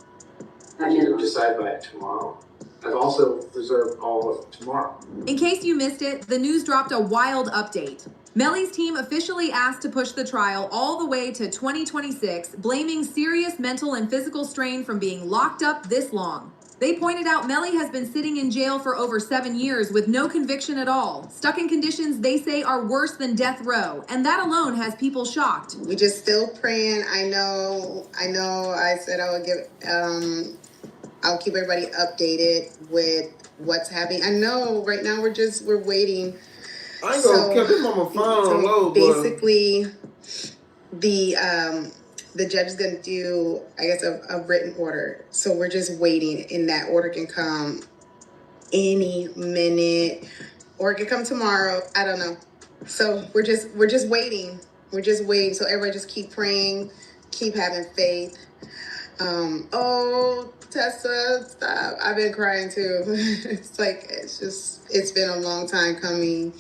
You decide by tomorrow. I've also reserved all of tomorrow. In case you missed it, the news dropped a wild update. Melly's team officially asked to push the trial all the way to 2026, blaming serious mental and physical strain from being locked up this long. They pointed out Melly has been sitting in jail for over 7 years with no conviction at all, stuck in conditions they say are worse than death row, and that alone has people shocked. We just still praying. I know I said I would give, I'll keep everybody updated with what's happening. I know right now we're waiting. I ain't gonna keep him on my phone on low, basically, the judge is gonna do, I guess, a written order. So we're just waiting, and that order can come any minute, or it can come tomorrow. I don't know. So we're just waiting. We're just waiting. So everybody just keep praying, keep having faith. Oh, Tessa, stop. I've been crying too. It's been a long time coming,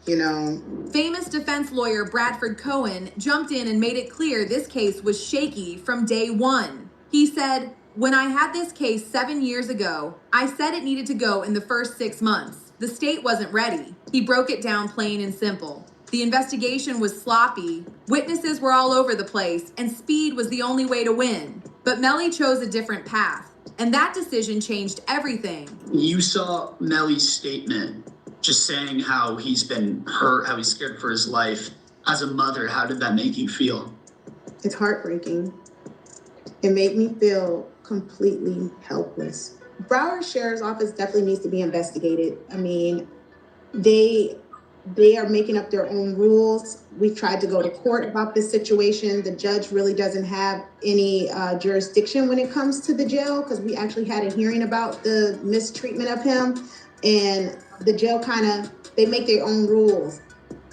you know. Famous defense lawyer Bradford Cohen jumped in and made it clear this case was shaky from day one. He said, "When I had this case 7 years ago, I said it needed to go in the first 6 months. The state wasn't ready." He broke it down plain and simple. The investigation was sloppy, witnesses were all over the place, and speed was the only way to win. But Melly chose a different path, and that decision changed everything. You saw Melly's statement, just saying how he's been hurt, how he's scared for his life. As a mother, how did that make you feel? It's heartbreaking. It made me feel completely helpless. Broward Sheriff's Office definitely needs to be investigated. I mean, they are making up their own rules. We've tried to go to court about this situation. The judge really doesn't have any jurisdiction when it comes to the jail, because we actually had a hearing about the mistreatment of him, and the jail they make their own rules.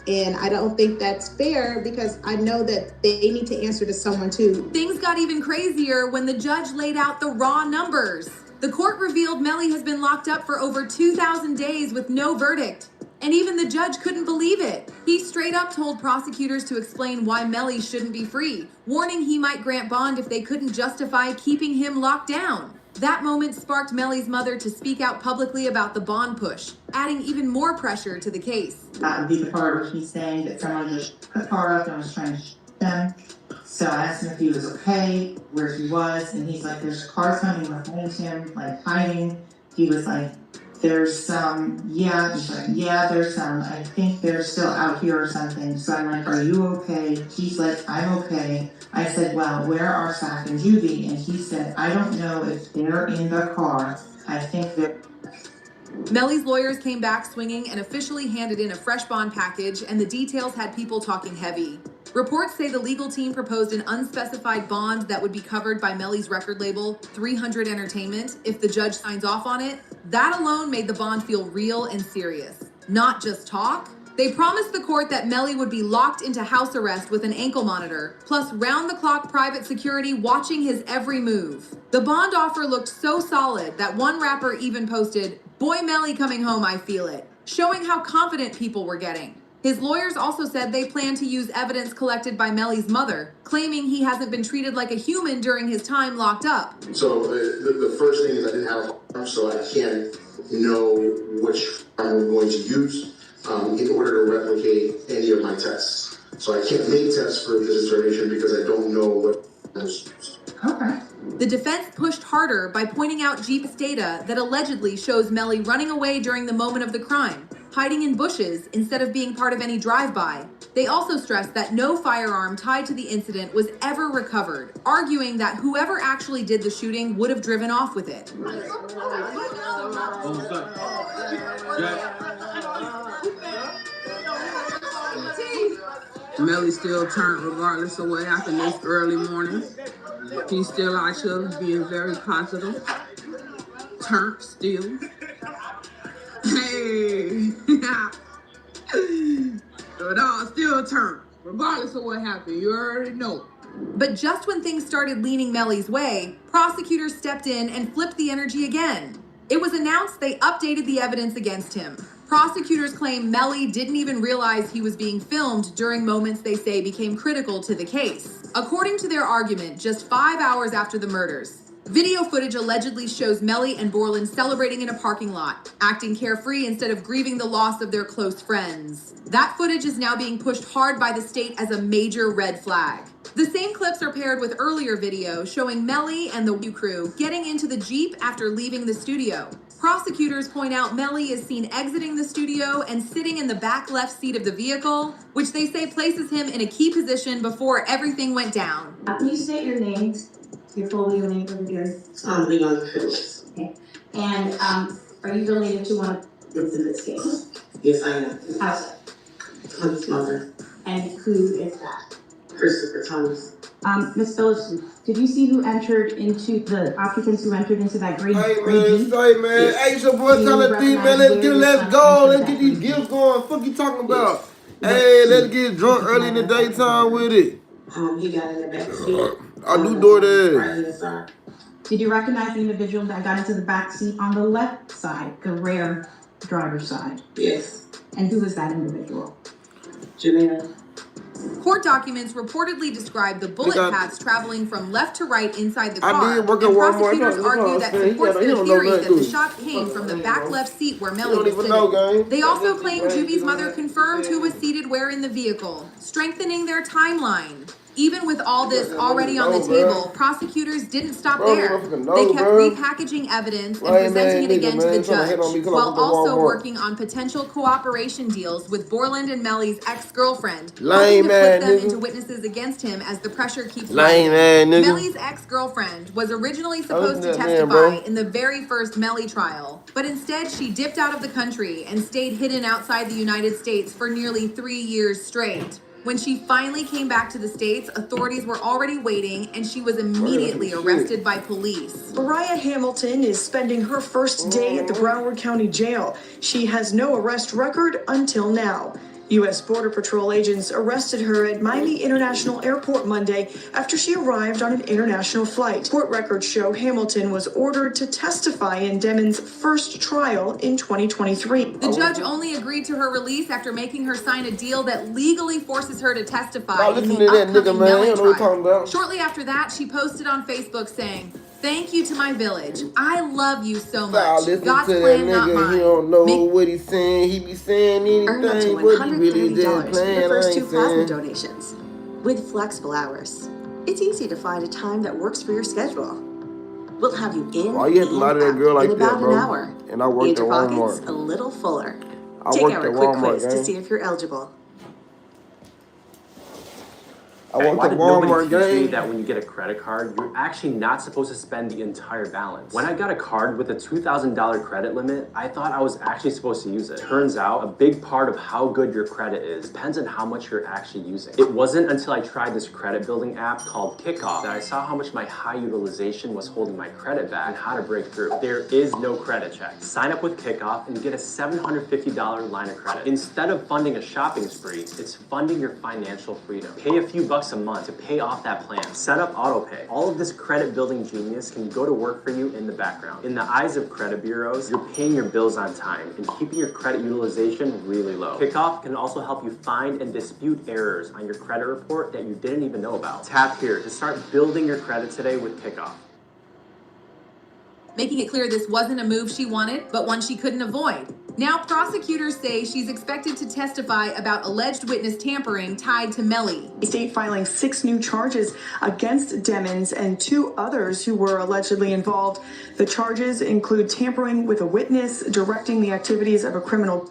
And I don't think that's fair, because I know that they need to answer to someone too. Things got even crazier when the judge laid out the raw numbers. The court revealed Melly has been locked up for over 2,000 days with no verdict. And even the judge couldn't believe it. He straight up told prosecutors to explain why Melly shouldn't be free, warning he might grant bond if they couldn't justify keeping him locked down. That moment sparked Melly's mother to speak out publicly about the bond push, adding even more pressure to the case. That would be the part where he's saying that someone just put the car up and was trying to shoot them. So I asked him if he was okay, where he was, and he's like, there's cars coming behind him, like hiding. He was like, there's some, yeah. He's like, yeah, there's some. I think they're still out here or something. So I'm like, are you okay? He's like, I'm okay. I said, well, where are Sack and Juvie? And he said, I don't know if they're in the car. I think they're... Melly's lawyers came back swinging and officially handed in a fresh bond package, and the details had people talking heavy. Reports say the legal team proposed an unspecified bond that would be covered by Melly's record label, 300 Entertainment, if the judge signs off on it. That alone made the bond feel real and serious, not just talk. They promised the court that Melly would be locked into house arrest with an ankle monitor, plus round-the-clock private security watching his every move. The bond offer looked so solid that one rapper even posted, "Boy Melly coming home, I feel it," showing how confident people were getting. His lawyers also said they plan to use evidence collected by Melly's mother, claiming he hasn't been treated like a human during his time locked up. So the first thing is I didn't have a firearm, so I can't know which firearm I'm going to use in order to replicate any of my tests. So I can't make tests for this determination because I don't know what firearms. Okay. The defense pushed harder by pointing out Jeep's data that allegedly shows Melly running away during the moment of the crime, hiding in bushes instead of being part of any drive-by. They also stressed that no firearm tied to the incident was ever recovered, arguing that whoever actually did the shooting would have driven off with it. Melly still turned regardless of what happened this early morning. He's still out here being very positive. Turned still. Hey, but still turned, regardless of what happened. You already know. But just when things started leaning Melly's way, prosecutors stepped in and flipped the energy again. It was announced they updated the evidence against him. Prosecutors claim Melly didn't even realize he was being filmed during moments they say became critical to the case. According to their argument, just 5 hours after the murders, video footage allegedly shows Melly and Borland celebrating in a parking lot, acting carefree instead of grieving the loss of their close friends. That footage is now being pushed hard by the state as a major red flag. The same clips are paired with earlier video showing Melly and the crew getting into the Jeep after leaving the studio. Prosecutors point out Melly is seen exiting the studio and sitting in the back left seat of the vehicle, which they say places him in a key position before everything went down. Can you state your name? Your full legal name over here? Leon Phillips. Okay. And are you related to one of the in this case? Yes, I am. How's it? Thomas' mother. And who is that? Christopher Thomas. Ms. Phillips, did you see who entered into the occupants who entered into that gray Hey Jeep? man, hey, it's your boy Tyla Dee, man. Let's go. Let's get these gifts going. Fuck you talking about? Hey, let's get drunk early in the daytime with it. He got in the back seat. I do DoorDash. Did you recognize the individual that got into the back seat on the left side, the rear driver's side? Yes. And who was that individual? Janelle. Court documents reportedly describe the bullet paths traveling from left to right inside the I car, did work at and Walmart. prosecutors argue that supports He their don't know theory nothing, that the do he? shot came from the back left seat where He Melly don't was even sitting. know, gang. They also claim Juvie's mother confirmed who was seated where in the vehicle, strengthening their timeline. Even with all this already on the table, prosecutors didn't stop there. They kept repackaging evidence and presenting it again to the judge, while also working on potential cooperation deals with Borland and Melly's ex-girlfriend, hoping to flip them into witnesses against him as the pressure keeps rising. Melly's ex-girlfriend was originally supposed to testify in the very first Melly trial, but instead she dipped out of the country and stayed hidden outside the United States for nearly 3 years straight. When she finally came back to the States, authorities were already waiting and she was immediately arrested by police. Mariah Hamilton is spending her first day at the Broward County Jail. She has no arrest record until now. U.S. Border Patrol agents arrested her at Miami International Airport Monday after she arrived on an international flight. Court records show Hamilton was ordered to testify in Demon's first trial in 2023. The judge only agreed to her release after making her sign a deal that legally forces her to testify in the upcoming Melly trial. Shortly after that, she posted on Facebook saying, "Thank you to my village. I love you so much. God's plan, not mine." He don't know what he's saying. He be saying anything. Earn up to What he really just $130 for playing. the first I 2 ain't plasma saying. donations. With flexible hours, it's easy to find a time that works for your schedule. We'll have you in Why you have to lie to that girl like in that, about bro? an hour. And I worked And at your pockets Walmart. a little fuller. I Take worked our at quick Walmart, quiz to gang. see if you're eligible. Why did nobody teach me that when you get a credit card, you're actually not supposed to spend the entire balance? When I got a card with a $2,000 credit limit, I thought I was actually supposed to use it. Turns out, a big part of how good your credit is depends on how much you're actually using. It wasn't until I tried this credit building app called Kickoff that I saw how much my high utilization was holding my credit back and how to break through. There is no credit check. Sign up with Kickoff and get a $750 line of credit. Instead of funding a shopping spree, it's funding your financial freedom. Pay a few bucks a month to pay off that plan. Set up auto pay. All of this credit building genius can go to work for you in the background. In the eyes of credit bureaus, you're paying your bills on time and keeping your credit utilization really low. Kickoff can also help you find and dispute errors on your credit report that you didn't even know about. Tap here to start building your credit today with Kickoff. Making it clear this wasn't a move she wanted, but one she couldn't avoid. Now prosecutors say she's expected to testify about alleged witness tampering tied to Melly. The state filing 6 new charges against Demons and 2 others who were allegedly involved. The charges include tampering with a witness, directing the activities of a criminal,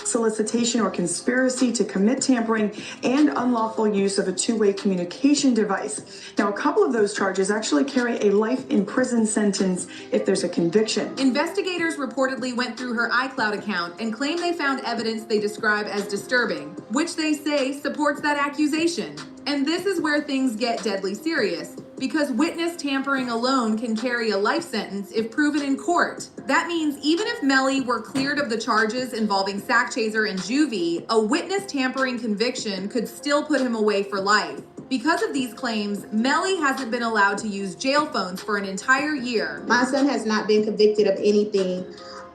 solicitation or conspiracy to commit tampering, and unlawful use of a two-way communication device. Now, a couple of those charges actually carry a life in prison sentence if there's a conviction. Investigators reportedly went through her iCloud account and claim they found evidence they describe as disturbing, which they say supports that accusation. And this is where things get deadly serious, because witness tampering alone can carry a life sentence if proven in court. That means even if Melly were cleared of the charges involving Sackchaser and Juvie, a witness tampering conviction could still put him away for life. Because of these claims, Melly hasn't been allowed to use jail phones for an entire year. My son has not been convicted of anything,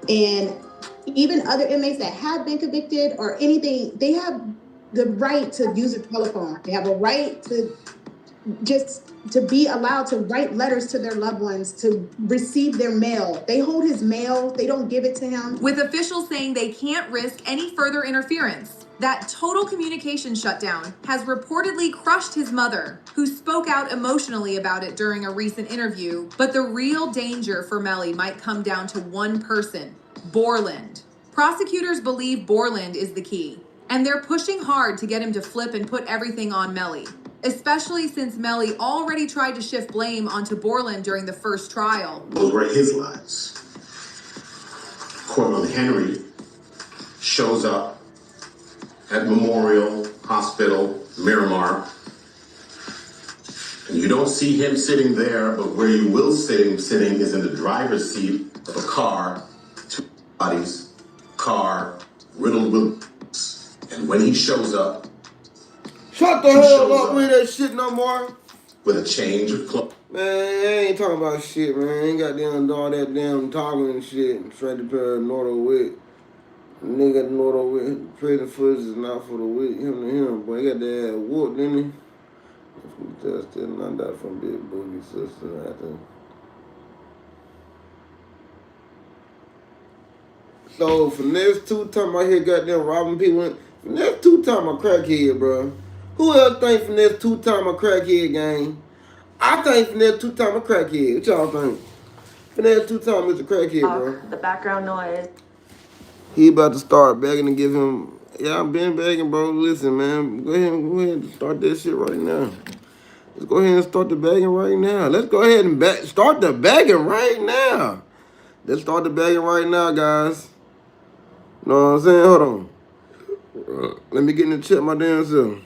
and even other inmates that have been convicted or anything, they have the right to use a telephone. They have a right to just to be allowed to write letters to their loved ones, to receive their mail. They hold his mail, they don't give it to him. With officials saying they can't risk any further interference. That total communication shutdown has reportedly crushed his mother, who spoke out emotionally about it during a recent interview. But the real danger for Melly might come down to one person, Borland. Prosecutors believe Borland is the key, and they're pushing hard to get him to flip and put everything on Melly, especially since Melly already tried to shift blame onto Borland during the first trial. Those were his lies. Cortland Henry shows up at Memorial Hospital, Miramar, and you don't see him sitting there, but where you will see him sitting is in the driver's seat of a car, 2 bodies, car riddled with bullets. And when he shows up, shut the hell up with that shit no more. With a change of clothes. Man, I ain't talking about shit, man. I ain't got damn all that damn talking and shit. Straight to paranormal with. Nigga know what with prison footage is not for the weak. Him to him, boy. He got that ass whooped, didn't he? Just still not that from Big Boogie sister, I think. So Finesse 2 time out here goddamn robbing people. Finesse 2 time a crackhead, bro. Who else think Finesse 2 time a crackhead, gang? I think Finesse 2 time a crackhead. What y'all think? Finesse 2 time is a crackhead, bro. The background noise. He about to start begging to give him. Yeah, I've been begging, bro. Listen, man. Go ahead and start that shit right now. Let's go ahead and start the begging right now. Let's go ahead and start the begging right now. Let's start the begging right now, guys. You know what I'm saying? Hold on. Let me get in the chat my damn self.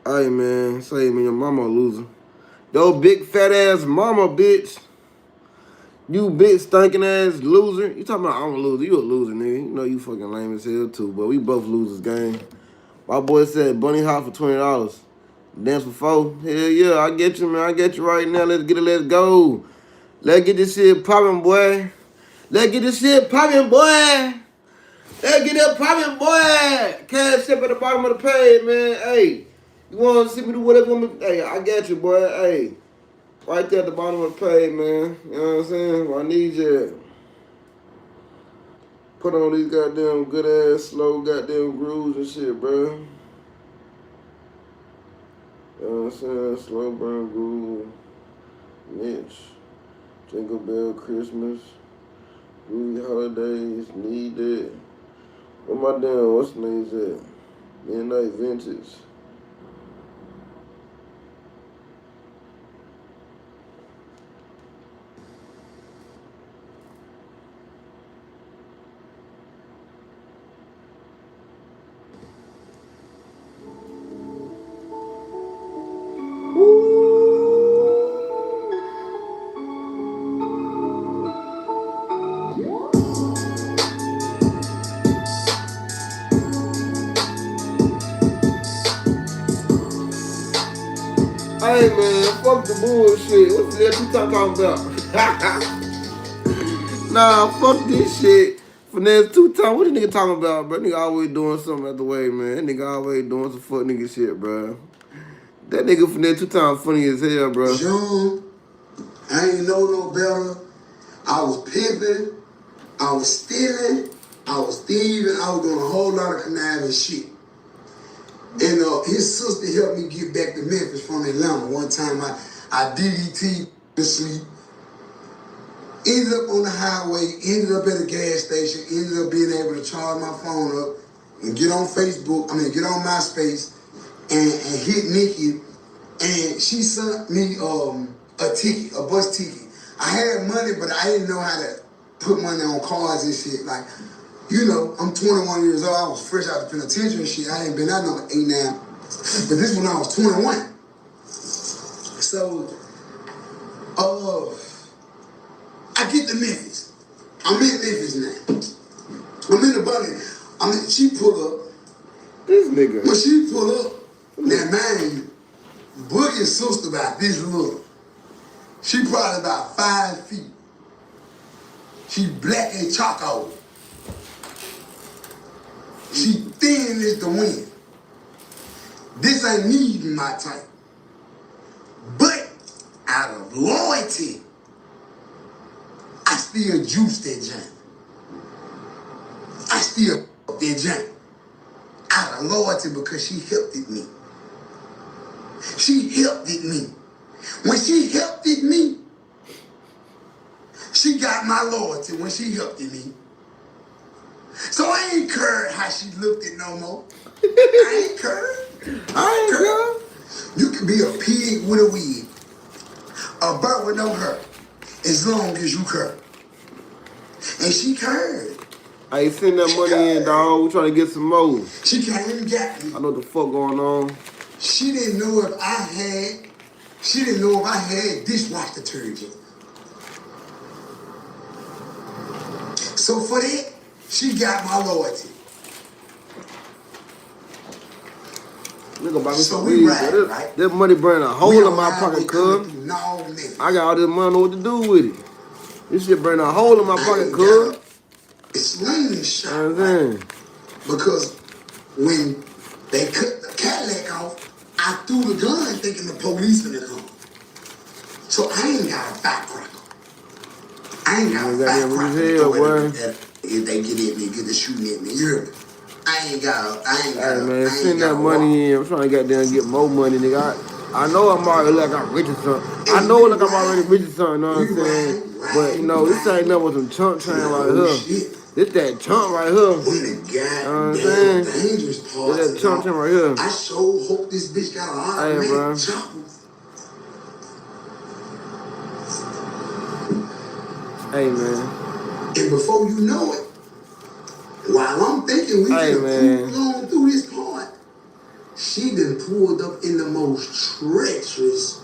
Hey, man. Say, man, your mama a loser. Yo, big fat ass mama, bitch. You big stinking ass loser. You talking about I'm a loser. You a loser, nigga. You know you fucking lame as hell, too, but we both losers, gang. My boy said bunny hop for $20. Dance for 4. Hell yeah, I get you, man. I get you right now. Let's get it. Let's go. Let's get this shit popping, boy. Let's get this shit popping, boy. Let's get it popping, boy. Cash up at the bottom of the page, man. Hey, you want to see me do whatever? Hey, I got you, boy. Hey, right there at the bottom of the page, man. You know what I'm saying? I need you. Put on these goddamn good ass, slow goddamn grooves and shit, bro. You know what I'm saying? Slow burn groove. Mitch. Jingle Bell Christmas. Groovy holidays. Need it. What my damn, what's the name's at? Midnight Vintage. Hey man, fuck the bullshit. What's that you talking about? Nah, fuck this shit. Finesse 2 time. What the nigga talking about, bro? Nigga always doing something out the way, man. That nigga always doing some fuck nigga shit, bro. That nigga Finesse 2 time funny as hell, bro. Young, I ain't know no better. I was pimping, I was stealing, I was thieving, I was doing a whole lot of conniving shit. And his sister helped me get back to Memphis from Atlanta. One time I DDT to sleep, ended up on the highway, ended up at a gas station, ended up being able to charge my phone up and get on get on MySpace and hit Nikki. And she sent me a ticket, a bus ticket. I had money, but I didn't know how to put money on cards and shit. Like, you know, I'm 21 years old. I was fresh out of penitentiary and shit. I ain't been out no 8 now. But this when I was 21. So, I get to Memphis. I'm in Memphis now. I'm in the bunny. She pull up. This nigga. When she pull up, now man, Boogie's sister about this little. She probably about 5 feet. She black and charcoal. She thin as the wind. This ain't me my type. But out of loyalty, I still juice that junk. I still that junk. Out of loyalty because she helped me. She helped me. When she helped me, she got my loyalty when she helped me. So I ain't cared how she looked it no more. I ain't cared. You can be a pig with a wig, a bird with no hair, as long as you curl. And she curled. I ain't send that money in, dog. We trying to get some more. She came and got me. I know what the fuck going on. She didn't know if I had dishwash detergent. So for that, she got my loyalty. Nigga buy me So some we weed, ride, bro. right? This money burning a hole We in on my highway pocket, coming cuz. through no niggas. I got all this money, know what to do with it. This shit burning a hole in my I pocket, ain't got cuz. a Miscellaneous You shot, know what I'm right? saying? Because when they cut the Cadillac off, I threw the gun thinking the police finna come. So I ain't got a firecracker. I ain't got a Man, goddamn rich firecracker as to hell, throw at boy. them if they get at me, get to shooting at me. You hear me? Hey man, I ain't send got that a rock. money in. I'm trying to goddamn get more money, nigga. I know I'm already like I'm rich or something. I Hey, know we like I'm already ride. rich or something, you know what We I'm saying? But you ride, know, this ain't nothing but some chunk train right no here. shit. This that chunk right here. When the You know what I'm goddamn saying? dangerous This parts that is chunk out, train right here. I sure hope this bitch got an Hey, automatic bro. chopper. Hey, man. And before you know it, while I'm thinking we Hey, finna cruise man. on through this part, she done pulled up in the most treacherous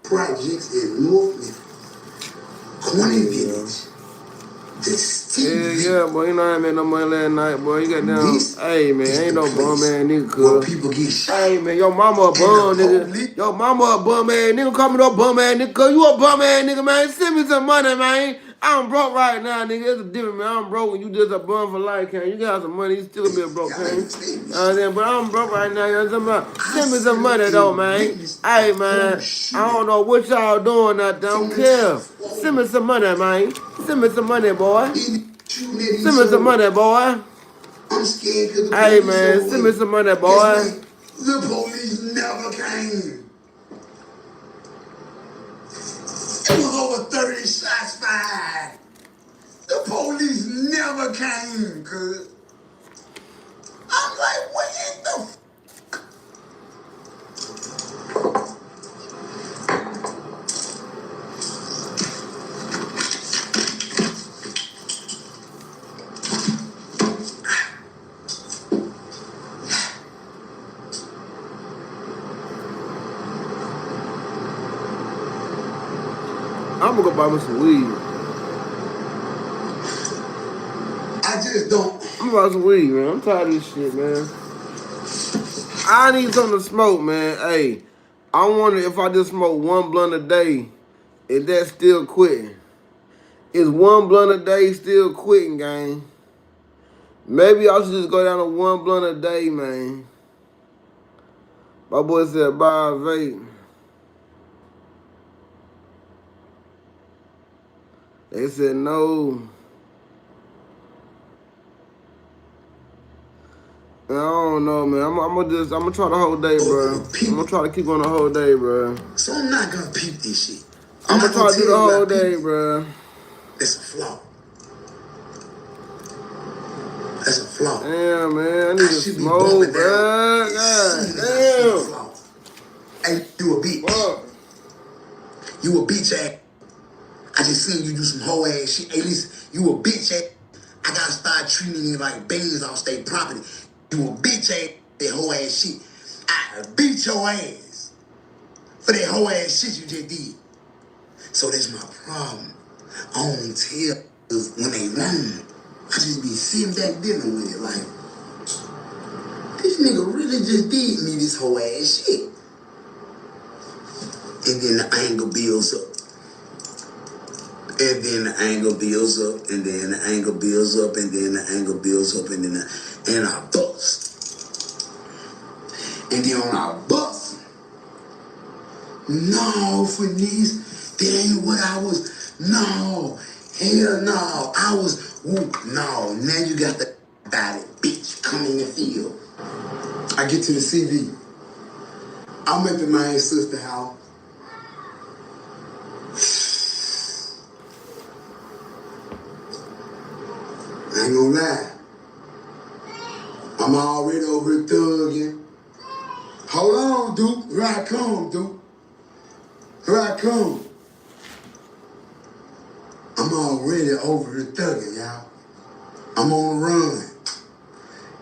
projects in North Memphis. Quincy Yeah. Village, the Yeah, CV. yeah, boy. You know I ain't made no money last night, boy. You got down. This Hey, man. is Ain't the no bum place ass nigga, where cuz. people get shot. Hey, man. Your mama a And the bum, nigga. police. Your mama a bum ass nigga. Call me no bum ass nigga, cuz. You a bum ass nigga, man. Send me some money, man. I'm broke right now, nigga. It's a different, man. I'm broke and you just a bum for life, can you? Got some money. You still be a broke, Y'all can ain't you? understand You this know what I'm shit. saying? But I'm broke right now. You know what I'm saying? I Send me some set up money, though, and man. witnessed a Hey, whole man. I shooting don't know what y'all doing out there. I from don't the top care. floor. Send me some money, man. Send me some money, boy. Either shooting at Send each me some other. money, boy. I'm scared because the Hey, police man, on the send me way. some money, Guess boy. what? The police never came. It was over 30 shots fired. The police never came, cuz. I'm like, what in the f? I'm gonna go buy me some weed. I just don't. I'm gonna buy some weed, man. I'm tired of this shit, man. I need something to smoke, man. Hey, I wonder if I just smoke one blunt a day, is that still quitting? Is one blunt a day still quitting, gang? Maybe I should just go down to one blunt a day, man. My boy said buy a vape. They said no. I don't know, man. I'm gonna try the whole day, bro. I'm gonna try to keep on the whole day, bro. So I'm not gonna peep this shit. I'm I'm gonna not gonna try to do tell the you I whole peeped day, it. bro. That's a flaw. That's a flaw. Damn, man. I need I to should be smoke, bumping down bro. as God soon as I see the damn. flaw. Hey, you a bitch. Fuck. You a bitch ass. I just seen you do some hoe ass shit. Hey, listen, you a bitch ass. I gotta start treating you like beans off state property. You a bitch ass, that hoe ass shit. I beat your ass for that hoe ass shit you just did. So that's my problem. I don't tell when they wrong. I just be sitting back dealing with it like, this nigga really just did me this whole ass shit. And then the anger builds up. And then the anger builds up, and then the anger builds up, and then the anger builds up, and then and I bust. And then on I bust. No, Felice, that ain't what I was. No, hell no. I was, whoop, no. Now you got the about it, bitch. Come in the field. I get to the CV. I'm at the my sister house. I ain't gonna lie. I'm already over here thugging. Hold on, Duke. Here I come, Duke. Here I come. I'm already over here thugging, y'all. I'm on the run.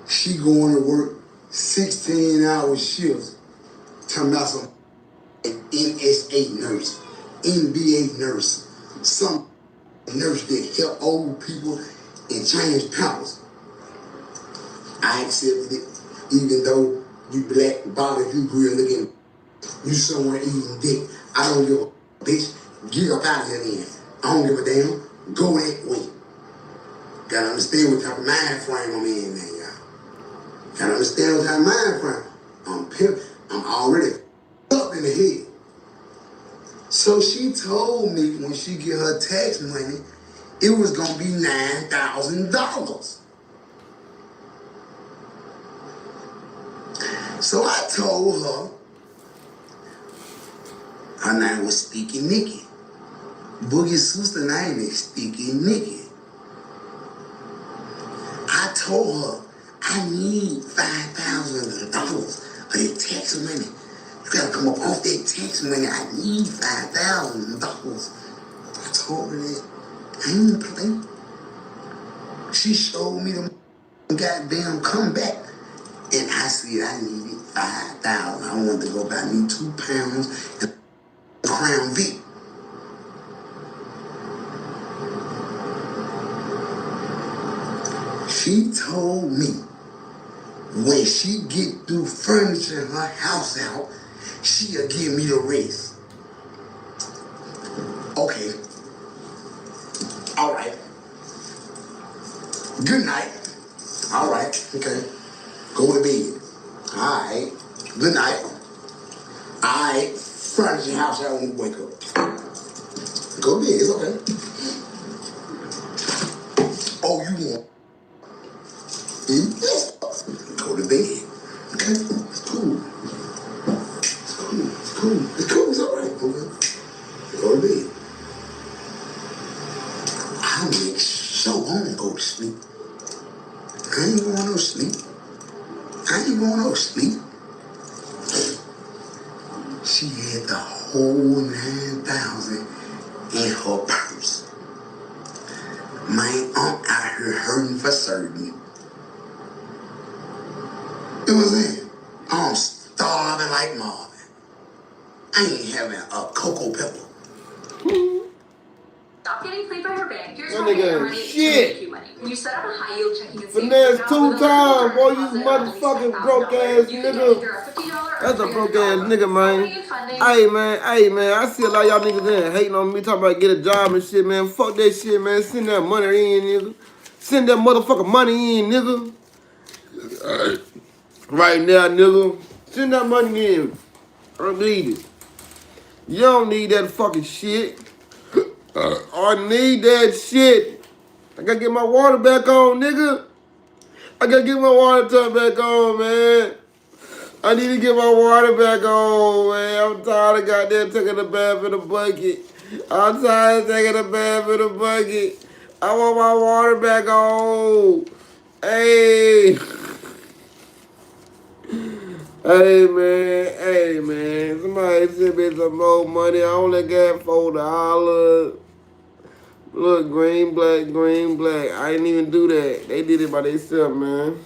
She going to work 16-hour shifts. Talking about some NSA nurse, NBA nurse, some nurse that help old people and change powers. I accepted it, even though You black barbecue grill looking. You somewhere eating dick. I don't give a bitch. Get up out of here then. I don't give a damn. Go that way. Gotta understand what type of mind frame I'm in, man, y'all. Gotta understand what type of mind frame. I'm already up in the head. So she told me when she get her tax money, it was gonna be $9,000. So I told her name was Sticky Nicky. Boogie's sister name is Sticky Nicky. I told her I need $5,000 of that tax money. You gotta come up off that tax money. I need $5,000. I told her that. I ain't play. She showed me the goddamn comeback. And I said I needed $5,000. I wanted to go buy me 2 pounds and Crown Vic. She told me when she get through furnishing her house out, she'll give me the rest. Okay. All right. Good night. All right. Okay. Go to bed. All right. Good night. All right. Furnish your house out when you wake up. Go to bed. It's okay. Oh, you want? Yes. Go to bed. Okay. It's cool. It's cool. It's cool. It's cool. It's all right. Okay. Go to bed. I'll make sure I don't go to sleep. I ain't going no sleep. I ain't going no sleep. She had the whole 9,000 in her purse. My aunt out here hurting for certain. You know what I'm saying? I'm starving like Marvin. I ain't having a cocoa pepper. Stop getting played by your bank. Here's That how you're nigga ready to shit. make you money. When you set up a high yield checking and savings Finesse account 2 with a times, boy, you deposit of at least motherfucking broke $10,000, ass you can get nigga. either a $50 or That's a broke ass $300 nigga, man. funding. Hey man, I see a lot of y'all niggas in hating on me, talking about get a job and shit, man. Fuck that shit, man. Send that money in, nigga. Send that motherfucking money in, nigga. Right now, nigga. Send that money in. I don't need it. You don't need that fucking shit. I need that shit. I gotta get my water back on, nigga. I gotta get my water tub back on, man. I need to get my water back on, man. I'm tired of goddamn taking a bath in a bucket. I'm tired of taking a bath in a bucket. I want my water back on. Hey. Hey man. Somebody send me some more money. I only got $4. Look, green, black. I didn't even do that. They did it by themselves, man.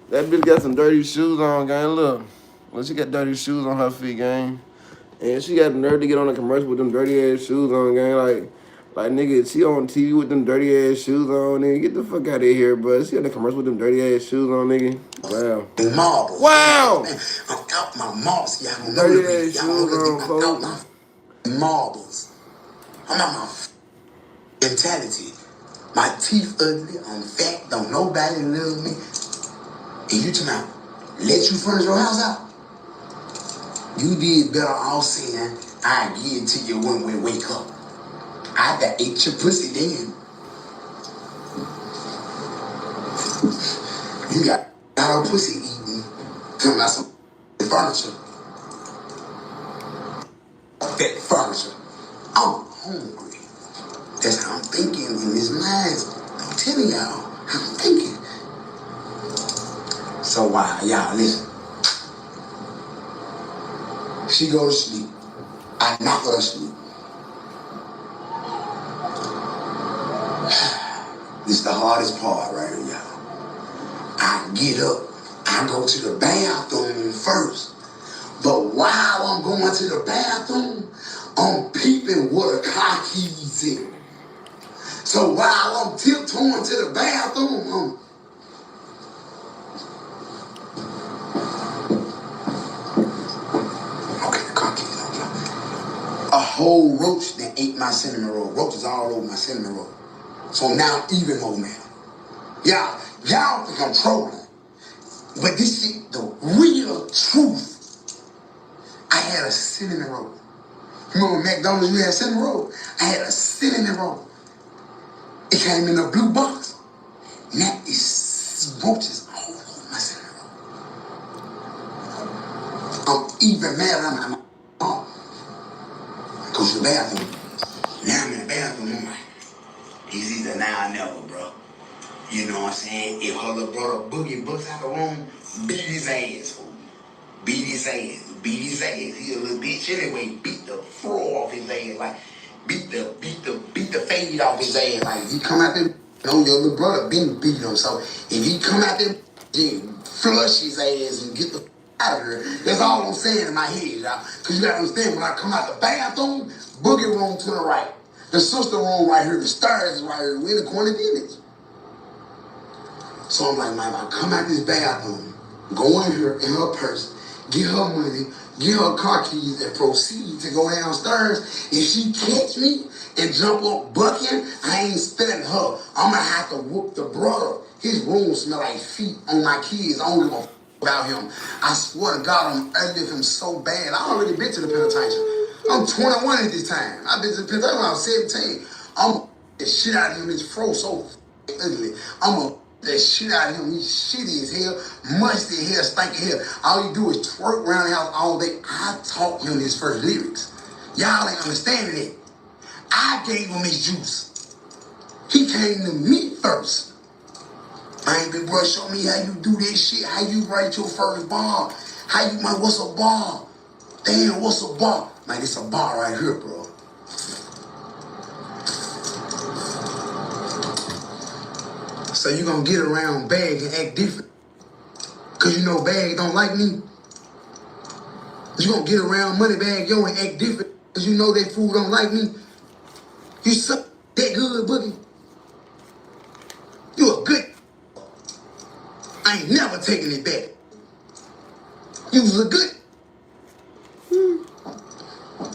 That bitch got some dirty shoes on, gang. Look. Well, she got dirty shoes on her feet, gang. And she got the nerve to get on a commercial with them dirty ass shoes on, gang. Like nigga, she on TV with them dirty ass shoes on, nigga. Get the fuck out of here, bro. She got the commercial with them dirty ass shoes on, nigga. Wow. Marbles. Wow. Man, I'm out my marbles. Y'all don't know Dirty the ass y'all don't shoes know on, I'm out folks. my marbles. I'm out my mentality. My teeth ugly. I'm fat. Don't nobody love me. And you talking about let you furnish your house out? You did better off saying I give it to you when we wake up. I done ate your pussy then. You got our pussy eating. Talking about some furniture. That furniture. I'm hungry. That's how I'm thinking in this mind. I'm telling y'all how I'm thinking. So why, y'all listen. She go to sleep. I knock her to sleep. This is the hardest part right here, y'all. I get up. I go to the bathroom first. But while I'm going to the bathroom, I'm peeping where the car keys in. So while I'm tiptoeing to the bathroom, whole roach that ate my cinnamon roll. Roaches all over my cinnamon roll. So now I'm even more mad. Y'all think I'm trolling. But this shit, the real truth. I had a cinnamon roll. Remember McDonald's, you had cinnamon roll? I had a cinnamon roll. It came in a blue box. And that is roaches all over my cinnamon roll. I'm even mad at my mom. Go to the bathroom. Now I'm in the bathroom. I'm like, it's either now or never, bro. You know what I'm saying? If her little brother Boogie busts out the room, beat his ass, fool. Beat his ass. Beat his ass. He a little bitch anyway. Beat the floor off his ass. Like, beat the fade off his ass. Like, he come out there, know your little brother been beat him. So, if he come out there, then flush his ass and get the out of there. That's all I'm saying in my head, y'all. Because you got to understand, when I come out the bathroom, Boogie room to the right. The sister room right here. The stairs is right here. We in the corner village. So I'm like, man, if I come out this bathroom, go in here in her purse, get her money, get her car keys, and proceed to go downstairs. If she catch me and jump up bucking, I ain't studying her. I'm gonna have to whoop the brother. His room smell like feet on my kids. I don't give a f about him. I swear to God, I'm ugly him so bad. I already been to the penitentiary. I'm 21 at this time. I've been to the penitentiary when I was 17. I'm the shit out of him. His fro so ugly. I'm a that shit out of him. He's shitty as hell, musty as hell, stinky hell. All he do is twerk around the house all day. I taught him his first lyrics. Y'all ain't understanding it. I gave him his juice. He came to me first. Man, big bro, show me how you do this shit, how you write your first bar. How you, man, what's a bar? Damn, what's a bar? Man, it's a bar right here, bro. So you gonna get around Bag and act different. Cause you know Bag don't like me. You gonna get around Moneybag Yo and act different cause you know that fool don't like me. You suck that good, Boogie. You a good. I ain't never taking it back. You was a good.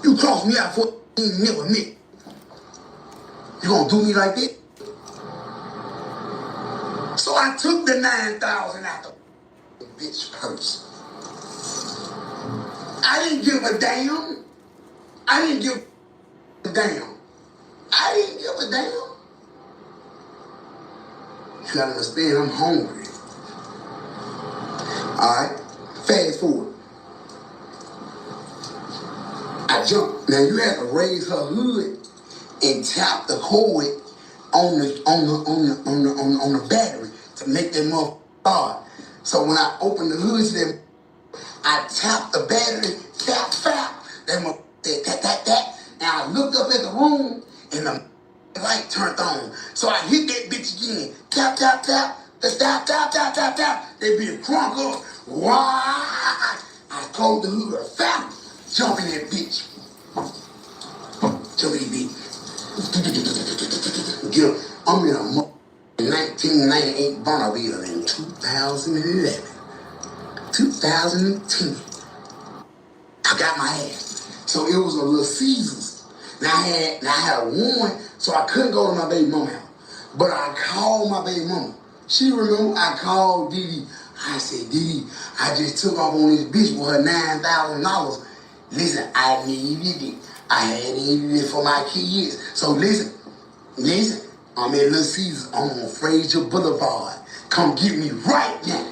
You crossed me out for you never met. You gonna do me like that? So I took the 9,000 out the bitch purse. I didn't give a damn. I didn't give a damn. I didn't give a damn. You gotta understand, I'm hungry. Alright? Fast forward. I jumped. Now you had to raise her hood and tap the cord on the battery to make that motherfucker start. So when I opened the hood to them, I tapped the battery, tap, that motherfucker said tap. And I looked up at the room and the light turned on. So I hit that bitch again. Tap. The tap. They been crunk up. Why? I closed the hood, fap, jump in that bitch. Jump in that bitch. Get up. I'm in a 1998 Bonneville in 2011. 2010. I got my ass. So it was a Little Caesars. Now I had a warrant, so I couldn't go to my baby mama house. But I called my baby mama. She remember I called Dee. I said, Dee, I just took off on this bitch with her $9,000. Listen, I needed it. I had needed it for my kids. So listen. I'm in Little Caesars. I'm on Fraser Boulevard. Come get me right now.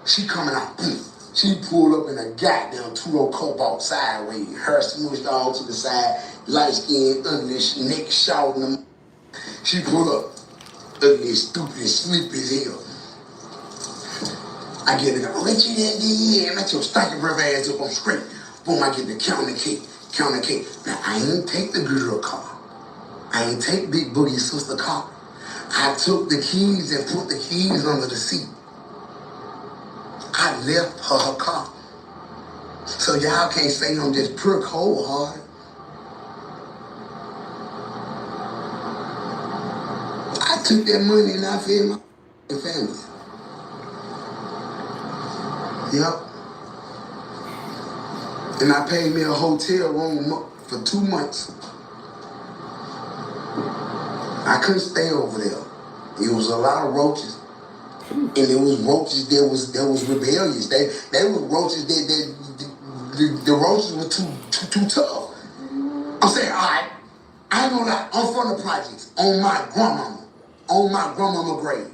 She coming out. She pulled up in a goddamn two-row cobalt sideways. Her smooshed all to the side. Light skin, ugly, neck short. She pulled up. Ugly, stupid, sleepy as hell. I get it. Let you in there. Let your stinking breath ass up. I'm straight. Boom, I get the counter cake. Now, I ain't take the girl car. I ain't take Big Boogie's sister car. I took the keys and put the keys under the seat. I left her car. So y'all can't say I'm just pure cold hearted. I took that money and I fed my family. Yep. And I paid me a hotel room for 2 months. I couldn't stay over there. It was a lot of roaches. And it was roaches that was rebellious. They were roaches the roaches were too tough. I'm saying, all right, I ain't gonna lie, I'm from the projects, on my grandmama grave.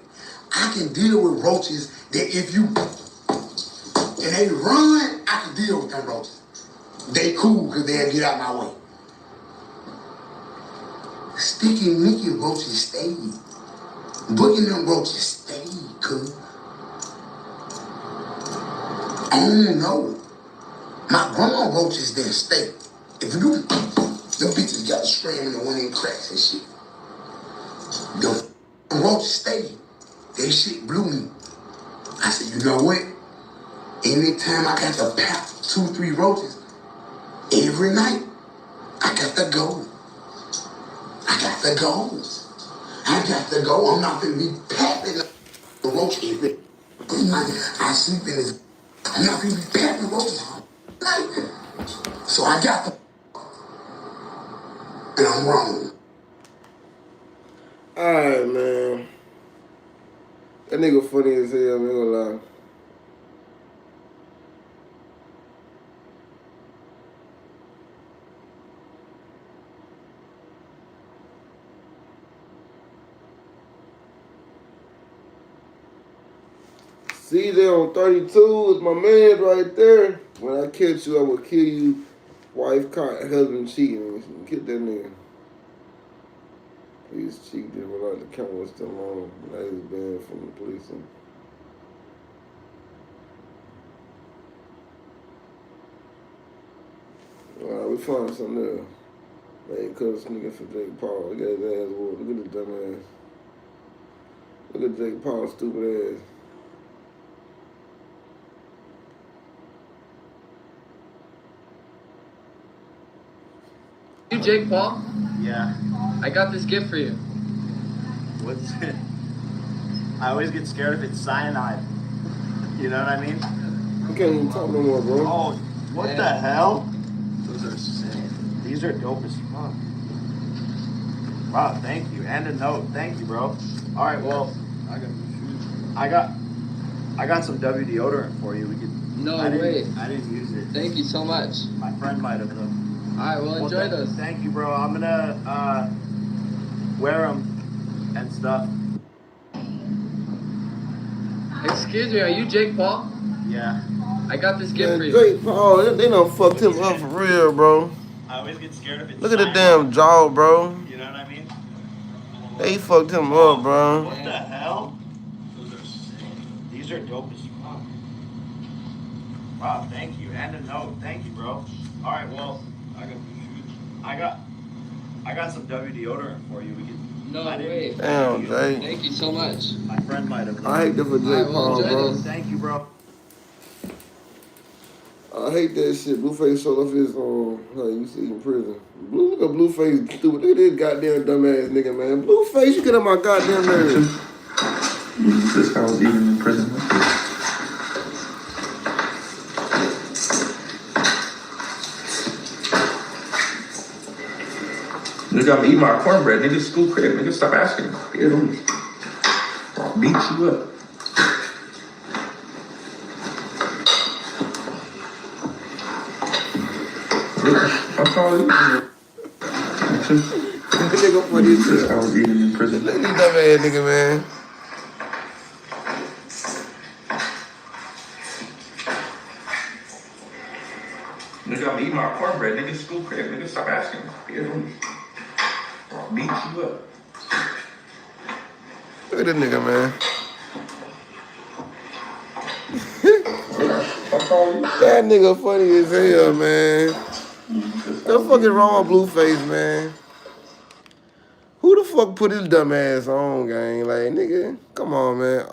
I can deal with roaches that if you, and they run, I can deal with them roaches. They cool, because they'll get out my way. Sticky Mickey roaches stayed. Booking them roaches stayed, cuz. I don't know. My grandma roaches didn't stay. If you do, them bitches got screaming and went in cracks and shit. The roaches stayed. That shit blew me. I said, you know what? Anytime I got to pop 2, 3 roaches, every night, I got to go. I got to go. I got to go. I'm not gonna be papping the roach every night. I sleep in this. I'm not gonna be papping roaches all night. So I got to, and I'm wrong. Alright, man. That nigga funny as hell, man, gonna lie. CJ on 32 is my man right there. When I catch you, I will kill you. Wife caught husband cheating. Get that nigga. He's cheating without the camera was still on. Now he's banned from the police. Alright, we found something there. They ain't cut this nigga for Jake Paul. Look at his ass whoop. Look at this dumb ass. Look at Jake Paul's stupid ass. You Jake Paul? Yeah. I got this gift for you. What's it? I always get scared if it's cyanide. You know what I mean? You can't even talk no more, bro. Oh, what the hell? Those are sick. These are dope as fuck. Wow, thank you. And a note. Thank you, bro. All right, well, I got some W deodorant for you. We could. No way. I didn't use it. Thank you so much. My friend might have though. All right, well, enjoy those. Thank you, bro. I'm gonna wear them and stuff. Excuse me, are you Jake Paul? Yeah. I got this gift for you. Jake Paul, they done fucked him up for real, bro. I always get scared if it's Look at the damn jaw, bro. You know what I mean? They fucked him up, bro. What the hell? Those are sick. These are dope as fuck. Wow, thank you. And a note. Thank you, bro. All right, well, I got some W deodorant for you. We could. No way. Damn, Jake. Thank you so much. My friend might have. I hate that for Jake Paul, bro. Thank you, bro. I hate that shit. Blueface showed off his how you see in prison. Look at Blueface stupid. Look at this goddamn dumbass nigga, man. Blueface, you get on my goddamn nerves. This guy was even in prison. You got me eat my cornbread, nigga. School crib, nigga. Stop asking. Yeah, I'll beat you up. What's all you? Nigga funny as hell. I was eating in prison. Look at this dumbass nigga, man. Nigga, I'm eating my cornbread, nigga. School crib, nigga. Stop asking. Yeah, I'll beat you up. Look at this nigga, man. That nigga funny as hell, man. The fuck is wrong with Blueface, man? Who the fuck put his dumb ass on, gang? Like, nigga, come on, man.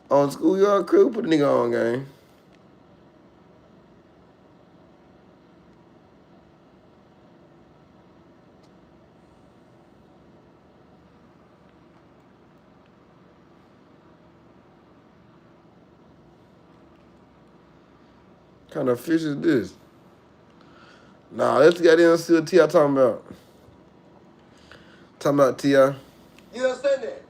On Schoolyard Crew, put the nigga on, gang. What kind of fish is this? Nah, let's get in and see what T.I. talking about. Talking about T.I. You understand that?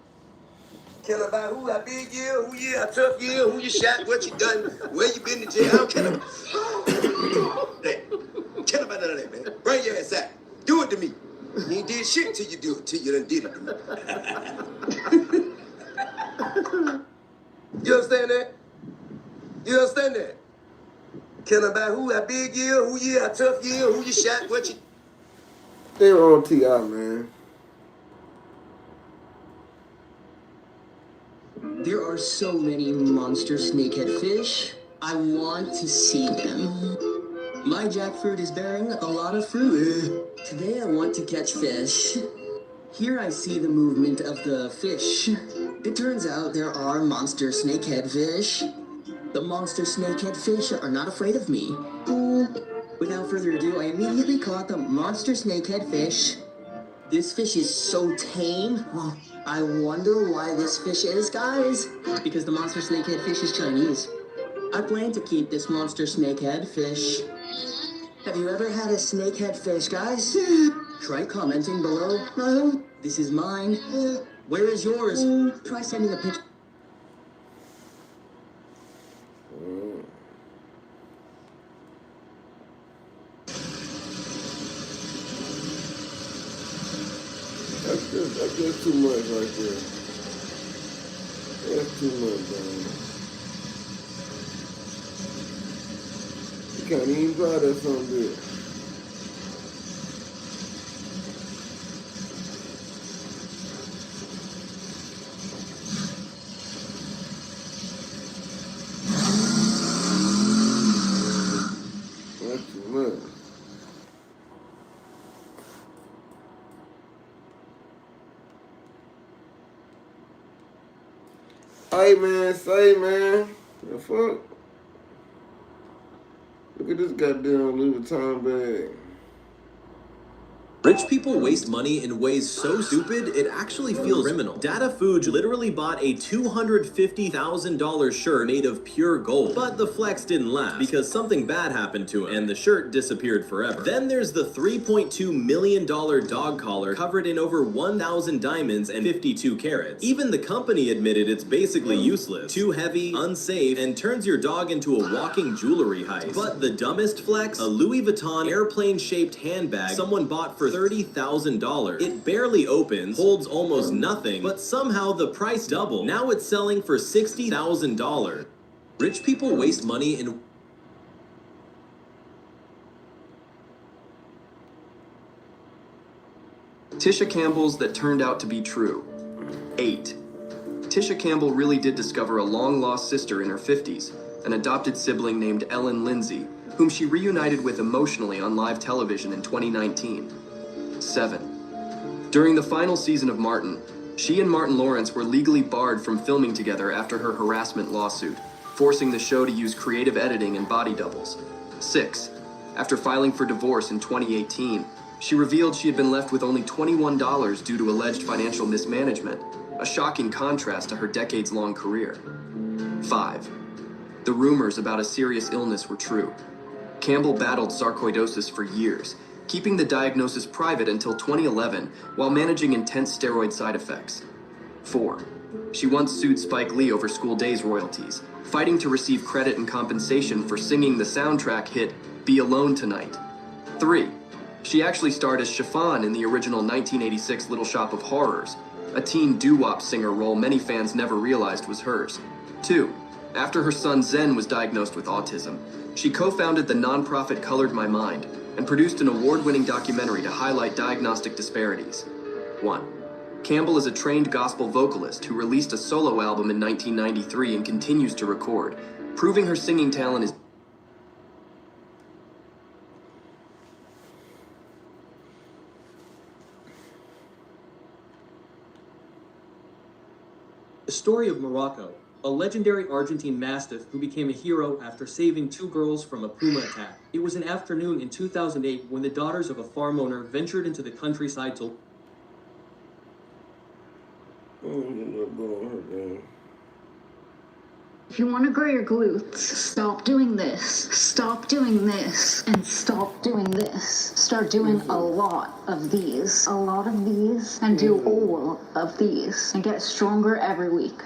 Care about who I big you, who you, how tough you, who you shot, what you done, where you been to jail. I don't care about that. Care about none of that, man. Bring your ass out. Do it to me. You ain't did shit till you do it, till you done did it to me. You understand that? You understand that? Care about who I big you, who you, how tough you, who you shot, what you. They wrong T.I., man. There are so many monster snakehead fish. I want to see them. My jackfruit is bearing a lot of fruit. Today I want to catch fish. Here I see the movement of the fish. It turns out there are monster snakehead fish. The monster snakehead fish are not afraid of me. Without further ado, I immediately caught the monster snakehead fish. This fish is so tame. I wonder why this fish is, guys. Because the monster snakehead fish is Chinese. I plan to keep this monster snakehead fish. Have you ever had a snakehead fish, guys? Try commenting below. No, this is mine. Where is yours? Try sending a picture. That's too much right there. That's too much, man. You can't even try that something good. That's too much. Hey, man, say, man. The fuck? Look at this goddamn Louis Vuitton bag. Rich people waste money in ways so stupid, it actually feels criminal. Data Fuge literally bought a $250,000 shirt made of pure gold. But the flex didn't last because something bad happened to him and the shirt disappeared forever. Then there's the $3.2 million dog collar covered in over 1,000 diamonds and 52 carats. Even the company admitted it's basically useless, too heavy, unsafe, and turns your dog into a walking jewelry heist. But the dumbest flex? A Louis Vuitton airplane-shaped handbag someone bought for $30,000. It barely opens, holds almost nothing, but somehow the price doubled. Now it's selling for $60,000. Rich people waste money in Tisha Campbell's that turned out to be true. 8. Tisha Campbell really did discover a long-lost sister in her 50s, an adopted sibling named Ellen Lindsay, whom she reunited with emotionally on live television in 2019. 7. During the final season of Martin, she and Martin Lawrence were legally barred from filming together after her harassment lawsuit, forcing the show to use creative editing and body doubles. 6. After filing for divorce in 2018, she revealed she had been left with only $21 due to alleged financial mismanagement, a shocking contrast to her decades-long career. 5. The rumors about a serious illness were true. Campbell battled sarcoidosis for years, keeping the diagnosis private until 2011 while managing intense steroid side effects. 4. She once sued Spike Lee over School Days royalties, fighting to receive credit and compensation for singing the soundtrack hit Be Alone Tonight. 3. She actually starred as Chiffon in the original 1986 Little Shop of Horrors, a teen doo-wop singer role many fans never realized was hers. 2. After her son Zen was diagnosed with autism, she co-founded the nonprofit Colored My Mind and produced an award-winning documentary to highlight diagnostic disparities. 1. Campbell is a trained gospel vocalist who released a solo album in 1993 and continues to record, proving her singing talent is The story of Morocco, a legendary Argentine Mastiff who became a hero after saving 2 girls from a puma attack. It was an afternoon in 2008 when the daughters of a farm owner ventured into the countryside to... If you want to grow your glutes, stop doing this, stop doing this, and stop doing this. Start doing a lot of these, and do all of these, and get stronger every week.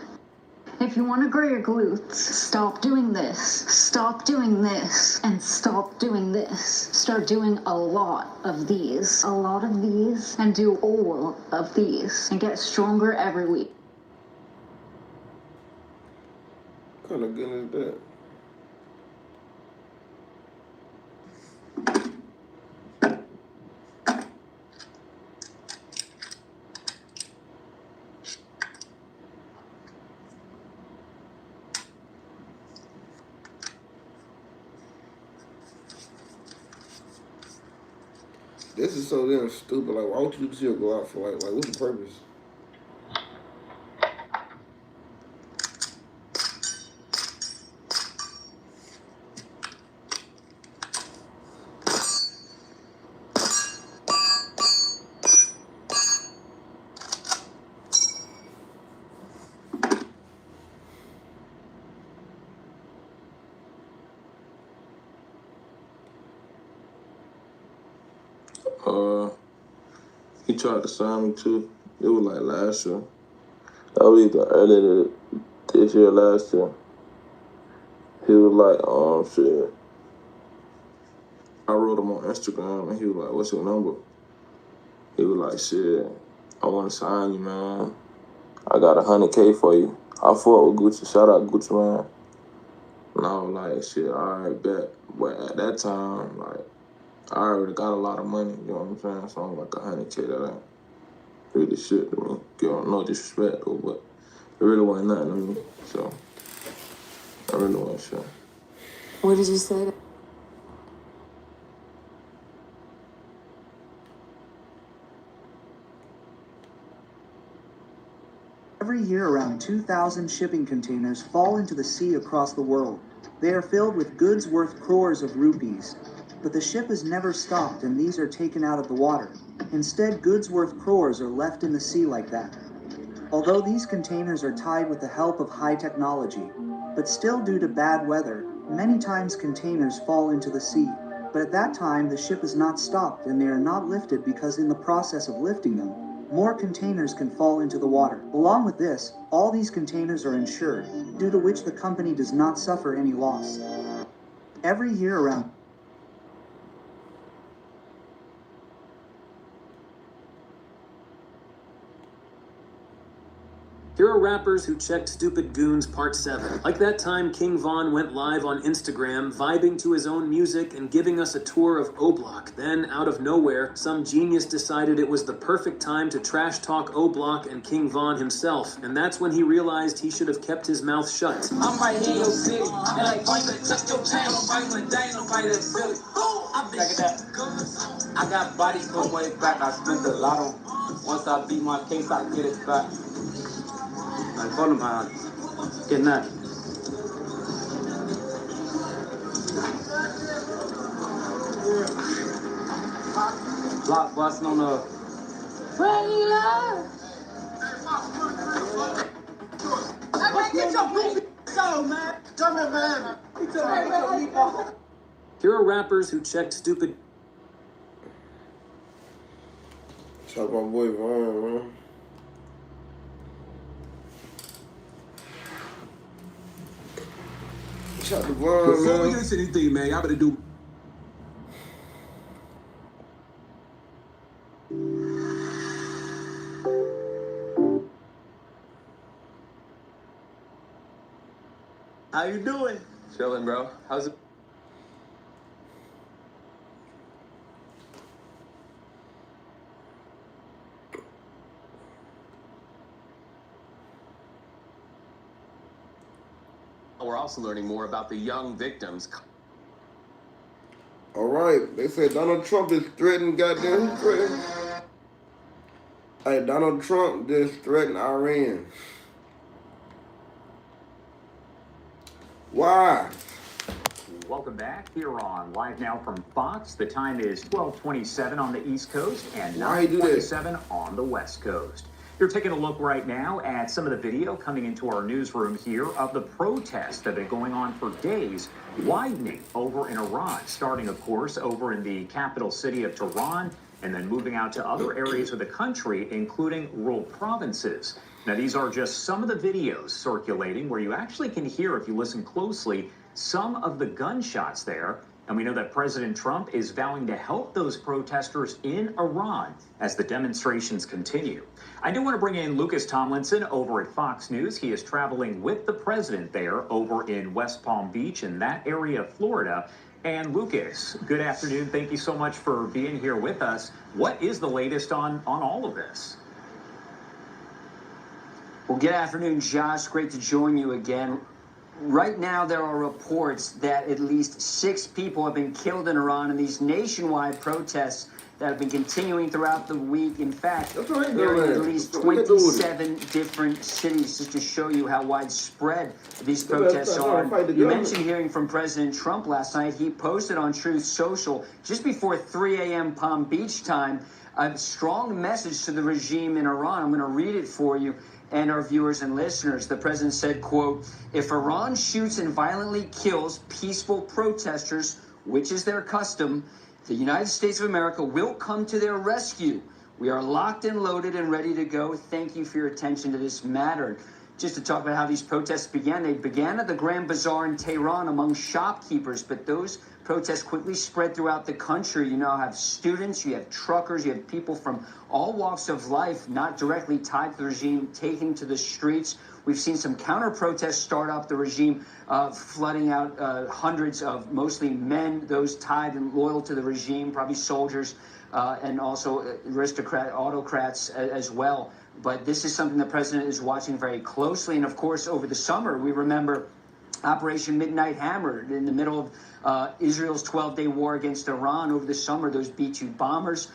If you want to grow your glutes, stop doing this, stop doing this, and stop doing this. Start doing a lot of these, and do all of these, and get stronger every week. What kind of good is that? This is so damn stupid. Like, why would you still go out for like what's the purpose? He tried to sign me too. It was like last year. That was either earlier this year, last year. He was like, shit. I wrote him on Instagram and he was like, what's your number? He was like, shit, I want to sign you, man. I got $100K for you. I fought with Gucci. Shout out Gucci, man. And I was like, shit, all right, bet. But at that time, like, I already got a lot of money, you know what I'm saying? So I'm like, $100K, that ain't really shit to me. No disrespect, though, but it really wasn't nothing to me. So I really wasn't sure. What did you say? Every year, around 2,000 shipping containers fall into the sea across the world. They are filled with goods worth crores of rupees. But the ship is never stopped and these are taken out of the water. Instead, goods worth crores are left in the sea like that. Although these containers are tied with the help of high technology, but still due to bad weather, many times containers fall into the sea. But at that time, the ship is not stopped and they are not lifted because in the process of lifting them, more containers can fall into the water. Along with this, all these containers are insured, due to which the company does not suffer any loss. Every year around Here are rappers who checked Stupid Goons Part 7. Like that time King Von went live on Instagram, vibing to his own music and giving us a tour of O-Block. Then, out of nowhere, some genius decided it was the perfect time to trash talk O-Block and King Von himself. And that's when he realized he should have kept his mouth shut. I'm right here in your city. And like, fight that, touch your channel, fight when they ain't nobody that's silly. Check it out. I got bodies from way back. I spent a lot on. Once I beat my case, I get it back. Like, hold him out. Getting that. Block busting on the. Get your movie show, man. Come here, man. Here are rappers who checked Stupid. Shout out my boy Vaughn, man. Shout out to Vaughn, man. Before we get into anything, man, y'all better do. How you doing? Chillin', bro. How's it? We're also learning more about the young victims. All right, they said Donald Trump is threatening goddamn who threatened? Hey, Donald Trump just threatened Iran. Why? Welcome back here on Live Now from Fox. The time is 12:27 on the East Coast and 9:27 on the West Coast. You're taking a look right now at some of the video coming into our newsroom here of the protests that have been going on for days, widening over in Iran, starting, of course, over in the capital city of Tehran, and then moving out to other areas of the country, including rural provinces. Now, these are just some of the videos circulating where you actually can hear, if you listen closely, some of the gunshots there. And we know that President Trump is vowing to help those protesters in Iran as the demonstrations continue. I do want to bring in Lucas Tomlinson over at Fox News. He is traveling with the president there over in West Palm Beach in that area of Florida. And Lucas, good afternoon. Thank you so much for being here with us. What is the latest on all of this? Well, good afternoon, Josh. Great to join you again. Right now, there are reports that at least 6 people have been killed in Iran in these nationwide protests that have been continuing throughout the week. In fact, there are at least 27 different cities, just to show you how widespread these protests are. You mentioned hearing from President Trump last night. He posted on Truth Social just before 3 a.m. Palm Beach time a strong message to the regime in Iran. I'm going to read it for you and our viewers and listeners. The president said, quote, "If Iran shoots and violently kills peaceful protesters, which is their custom, the United States of America will come to their rescue. We are locked and loaded and ready to go. Thank you for your attention to this matter." Just to talk about how these protests began, they began at the Grand Bazaar in Tehran among shopkeepers, but those protests quickly spread throughout the country. You now have students, you have truckers, you have people from all walks of life, not directly tied to the regime, taking to the streets. We've seen some counter-protests start up the regime, flooding out hundreds of mostly men, those tied and loyal to the regime, probably soldiers, and also autocrats as well. But this is something the president is watching very closely. And of course, over the summer, we remember Operation Midnight Hammer in the middle of Israel's 12-day war against Iran. Over the summer, those B-2 bombers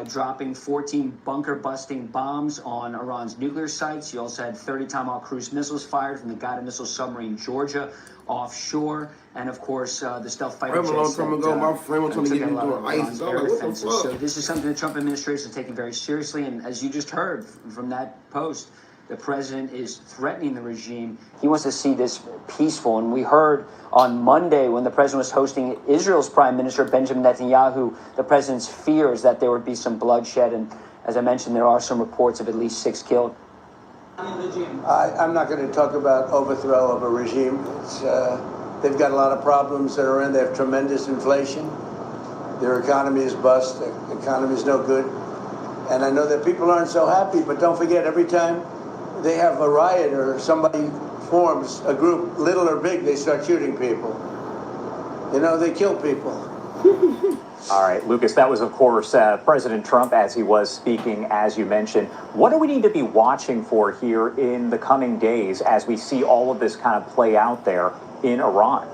dropping 14 bunker-busting bombs on Iran's nuclear sites. You also had 30 Tomahawk cruise missiles fired from the guided missile submarine Georgia offshore. And of course, the stealth fighter jets my friend was trying to get into an ice. So this is something the Trump administration is taking very seriously. And as you just heard from that post, the president is threatening the regime. He wants to see this peaceful. And we heard on Monday when the president was hosting Israel's Prime Minister Benjamin Netanyahu, the president's fears that there would be some bloodshed. And as I mentioned, there are some reports of at least 6 killed. I'm not going to talk about overthrow of a regime. They've got a lot of problems that are in. They have tremendous inflation. Their economy is bust. Their economy is no good. And I know that people aren't so happy, but don't forget, every time they have a riot or somebody forms a group, little or big, they start shooting people. You know, they kill people. All right, Lucas, that was, of course, President Trump as he was speaking, as you mentioned. What do we need to be watching for here in the coming days as we see all of this kind of play out there in Iran?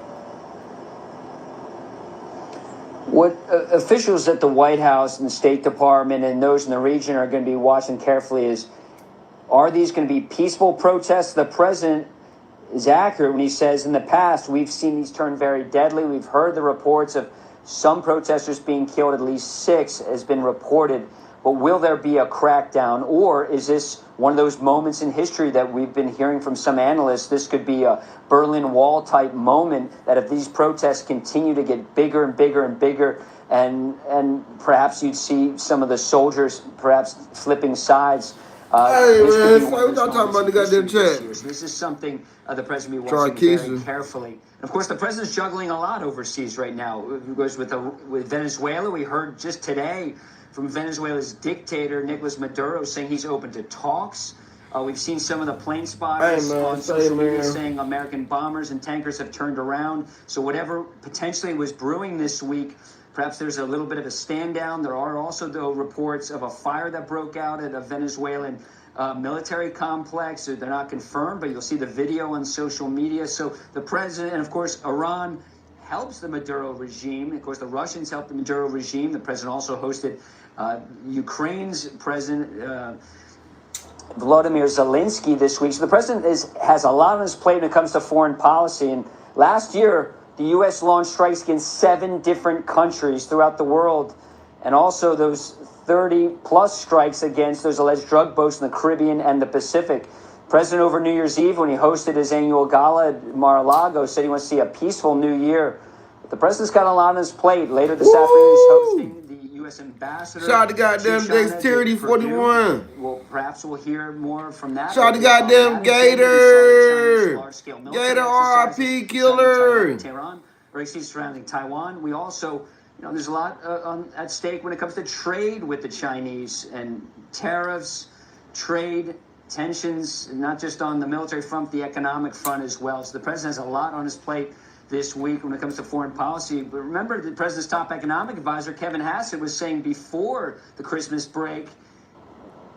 What officials at the White House and the State Department and those in the region are going to be watching carefully is, are these going to be peaceful protests? The president is accurate when he says in the past we've seen these turn very deadly. We've heard the reports of some protesters being killed, at least 6 has been reported. But will there be a crackdown? Or is this one of those moments in history that we've been hearing from some analysts? This could be a Berlin Wall type moment, that if these protests continue to get bigger and bigger and bigger, and perhaps you'd see some of the soldiers perhaps flipping sides. Hey man, what y'all talking about the goddamn chat? This is something the president will be watching very carefully. And of course, the president's juggling a lot overseas right now. Because with Venezuela, we heard just today from Venezuela's dictator, Nicolas Maduro, saying he's open to talks. We've seen some of the plane spotters on social media saying American bombers and tankers have turned around. So whatever potentially was brewing this week, perhaps there's a little bit of a stand down. There are also, though, reports of a fire that broke out at a Venezuelan military complex. They're not confirmed, but you'll see the video on social media. So the president, and of course, Iran helps the Maduro regime. Of course, the Russians help the Maduro regime. The president also hosted Ukraine's president, Volodymyr Zelensky, this week. So the president has a lot on his plate when it comes to foreign policy. And last year, the U.S. launched strikes against 7 different countries throughout the world. And also those 30-plus strikes against those alleged drug boats in the Caribbean and the Pacific. President over New Year's Eve, when he hosted his annual gala at Mar-a-Lago, said he wants to see a peaceful new year. But the president's got a lot on his plate. Later this afternoon, he's hosting the U.S. ambassador. Shout out to goddamn Dexterity 41. Well, perhaps we'll hear more from that. Shout out to goddamn Gator. Gator RIP killer. Tehran, or surrounding Taiwan. We also, there's a lot at stake when it comes to trade with the Chinese and tariffs, trade, tensions, not just on the military front, the economic front as well. So the president has a lot on his plate this week when it comes to foreign policy. But remember, the president's top economic advisor, Kevin Hassett, was saying before the Christmas break,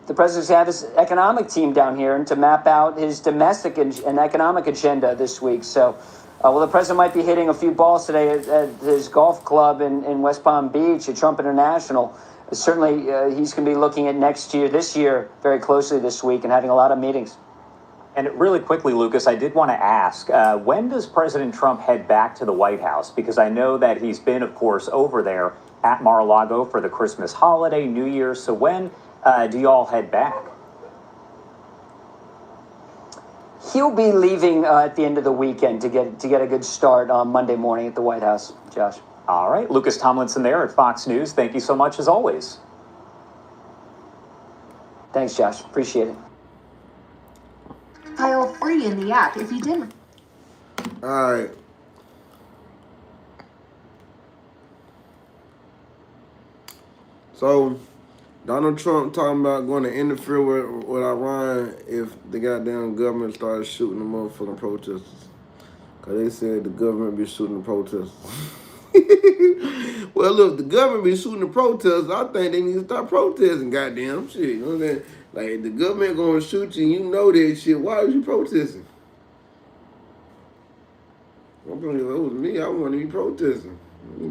the president's have his economic team down here and to map out his domestic and economic agenda this week. So, the president might be hitting a few balls today at his golf club in West Palm Beach at Trump International. Certainly, he's going to be looking at this year, very closely this week and having a lot of meetings. And really quickly, Lucas, I did want to ask, when does President Trump head back to the White House? Because I know that he's been, of course, over there at Mar-a-Lago for the Christmas holiday, New Year's. So when do you all head back? He'll be leaving at the end of the weekend to get a good start on Monday morning at the White House, Josh. All right. Lucas Tomlinson there at Fox News. Thank you so much, as always. Thanks, Josh. Appreciate it. File free in the app if you didn't. All right. So, Donald Trump talking about going to interfere with Iran if the goddamn government started shooting the motherfucking protesters. Because they said the government be shooting the protesters. Well, look, the government be shooting the protesters. I think they need to stop protesting, goddamn shit. You know what I'm saying? Like, the government going to shoot you, and you know that shit. Why are you protesting? If it was me, I wouldn't be protesting.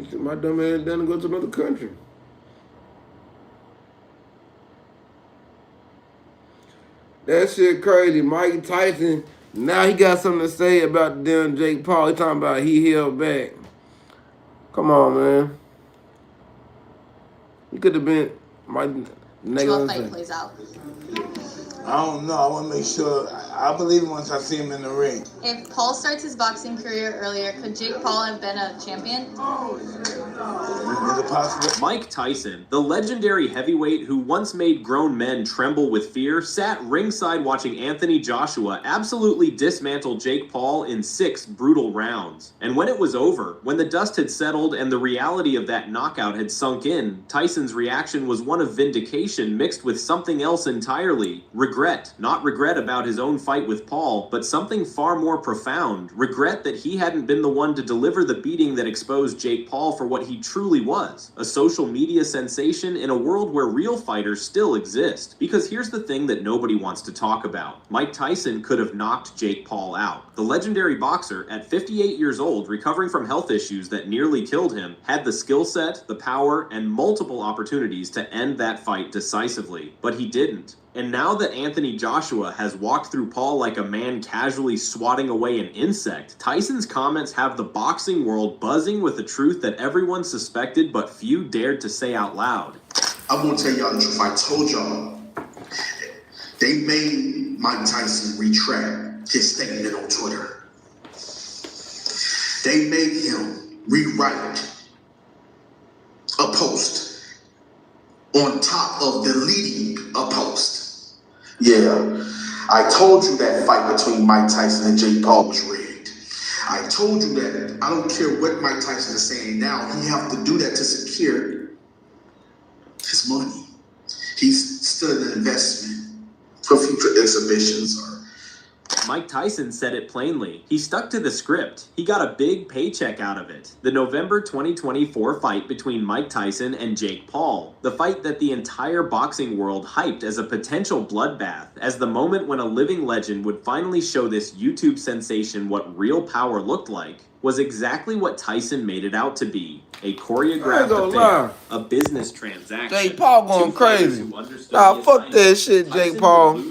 Sit my dumb ass down and go to another country. That shit crazy. Mike Tyson, now he got something to say about the damn Jake Paul. He talking about he held back. Come on, man. He could have been my nigga. Fight plays out. I don't know. I want to make sure. I believe it once I see him in the ring. If Paul starts his boxing career earlier, could Jake Paul have been a champion? Is it possible? Mike Tyson, the legendary heavyweight who once made grown men tremble with fear, sat ringside watching Anthony Joshua absolutely dismantle Jake Paul in 6 brutal rounds. And when it was over, when the dust had settled and the reality of that knockout had sunk in, Tyson's reaction was one of vindication mixed with something else entirely. Regret. Not regret about his own fight with Paul, but something far more profound. Regret that he hadn't been the one to deliver the beating that exposed Jake Paul for what he truly was. A social media sensation in a world where real fighters still exist. Because here's the thing that nobody wants to talk about. Mike Tyson could have knocked Jake Paul out. The legendary boxer, at 58 years old, recovering from health issues that nearly killed him, had the skill set, the power, and multiple opportunities to end that fight decisively. But he didn't. And now that Anthony Joshua has walked through Paul like a man casually swatting away an insect, Tyson's comments have the boxing world buzzing with a truth that everyone suspected but few dared to say out loud. I'm gonna tell y'all the truth. I told y'all, they made Mike Tyson retract his statement on Twitter. They made him rewrite a post on top of deleting a post. Yeah, I told you that fight between Mike Tyson and Jake Paul was rigged. I told you that. I don't care what Mike Tyson is saying now. He have to do that to secure his money. He's still an investment for future exhibitions. Mike Tyson said it plainly. He stuck to the script. He got a big paycheck out of it. The November 2024 fight between Mike Tyson and Jake Paul. The fight that the entire boxing world hyped as a potential bloodbath, as the moment when a living legend would finally show this YouTube sensation what real power looked like, was exactly what Tyson made it out to be. A choreographed affair, a business transaction. Jake Paul going crazy. Nah, fuck that shit, Jake Paul.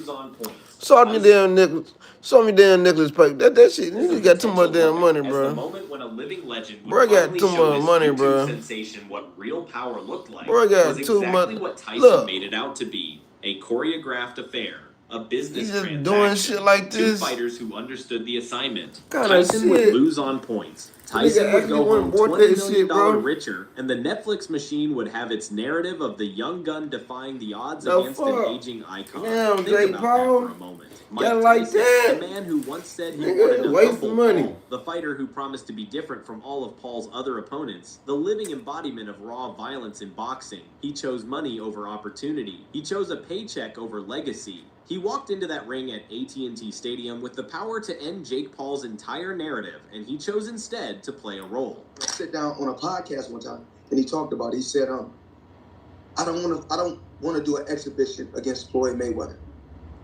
Sorry, them niggas. Show me damn Nicholas Pike. That shit, you got too much damn money, As the bro. moment when a living legend would Bro got finally too show much this money, YouTube bro. sensation what real power looked like Bro was got too much. exactly what Tyson made Look, it out to be: a choreographed affair, a business he just doing transaction, shit like two this. fighters who understood the assignment. Kind of Tyson would shit. lose on points. The nigga Tyson would actually go went home and bought $20 that million shit, bro. richer, and the Netflix machine would have its narrative of the young gun defying the odds No against an fuck. aging icon. Damn, Think Jake about Paul. that for a moment. Got Mike like Tyson, that. the man who once said he Nigga, wanted to waste humble money. Paul, the fighter who promised to be different from all of Paul's other opponents, the living embodiment of raw violence in boxing. He chose money over opportunity. He chose a paycheck over legacy. He walked into that ring at AT&T Stadium with the power to end Jake Paul's entire narrative, and he chose instead to play a role. I sat down on a podcast one time, and he talked about it. He said, I don't want to do an exhibition against Floyd Mayweather.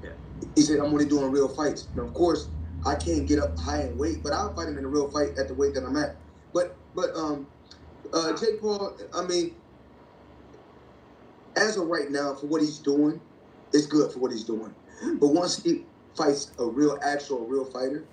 Yeah. He said, I'm only doing real fights. Now, of course, I can't get up high in weight, but I'll fight him in a real fight at the weight that I'm at. But Jake Paul, I mean, as of right now, for what he's doing, it's good for what he's doing. But once he fights a real fighter,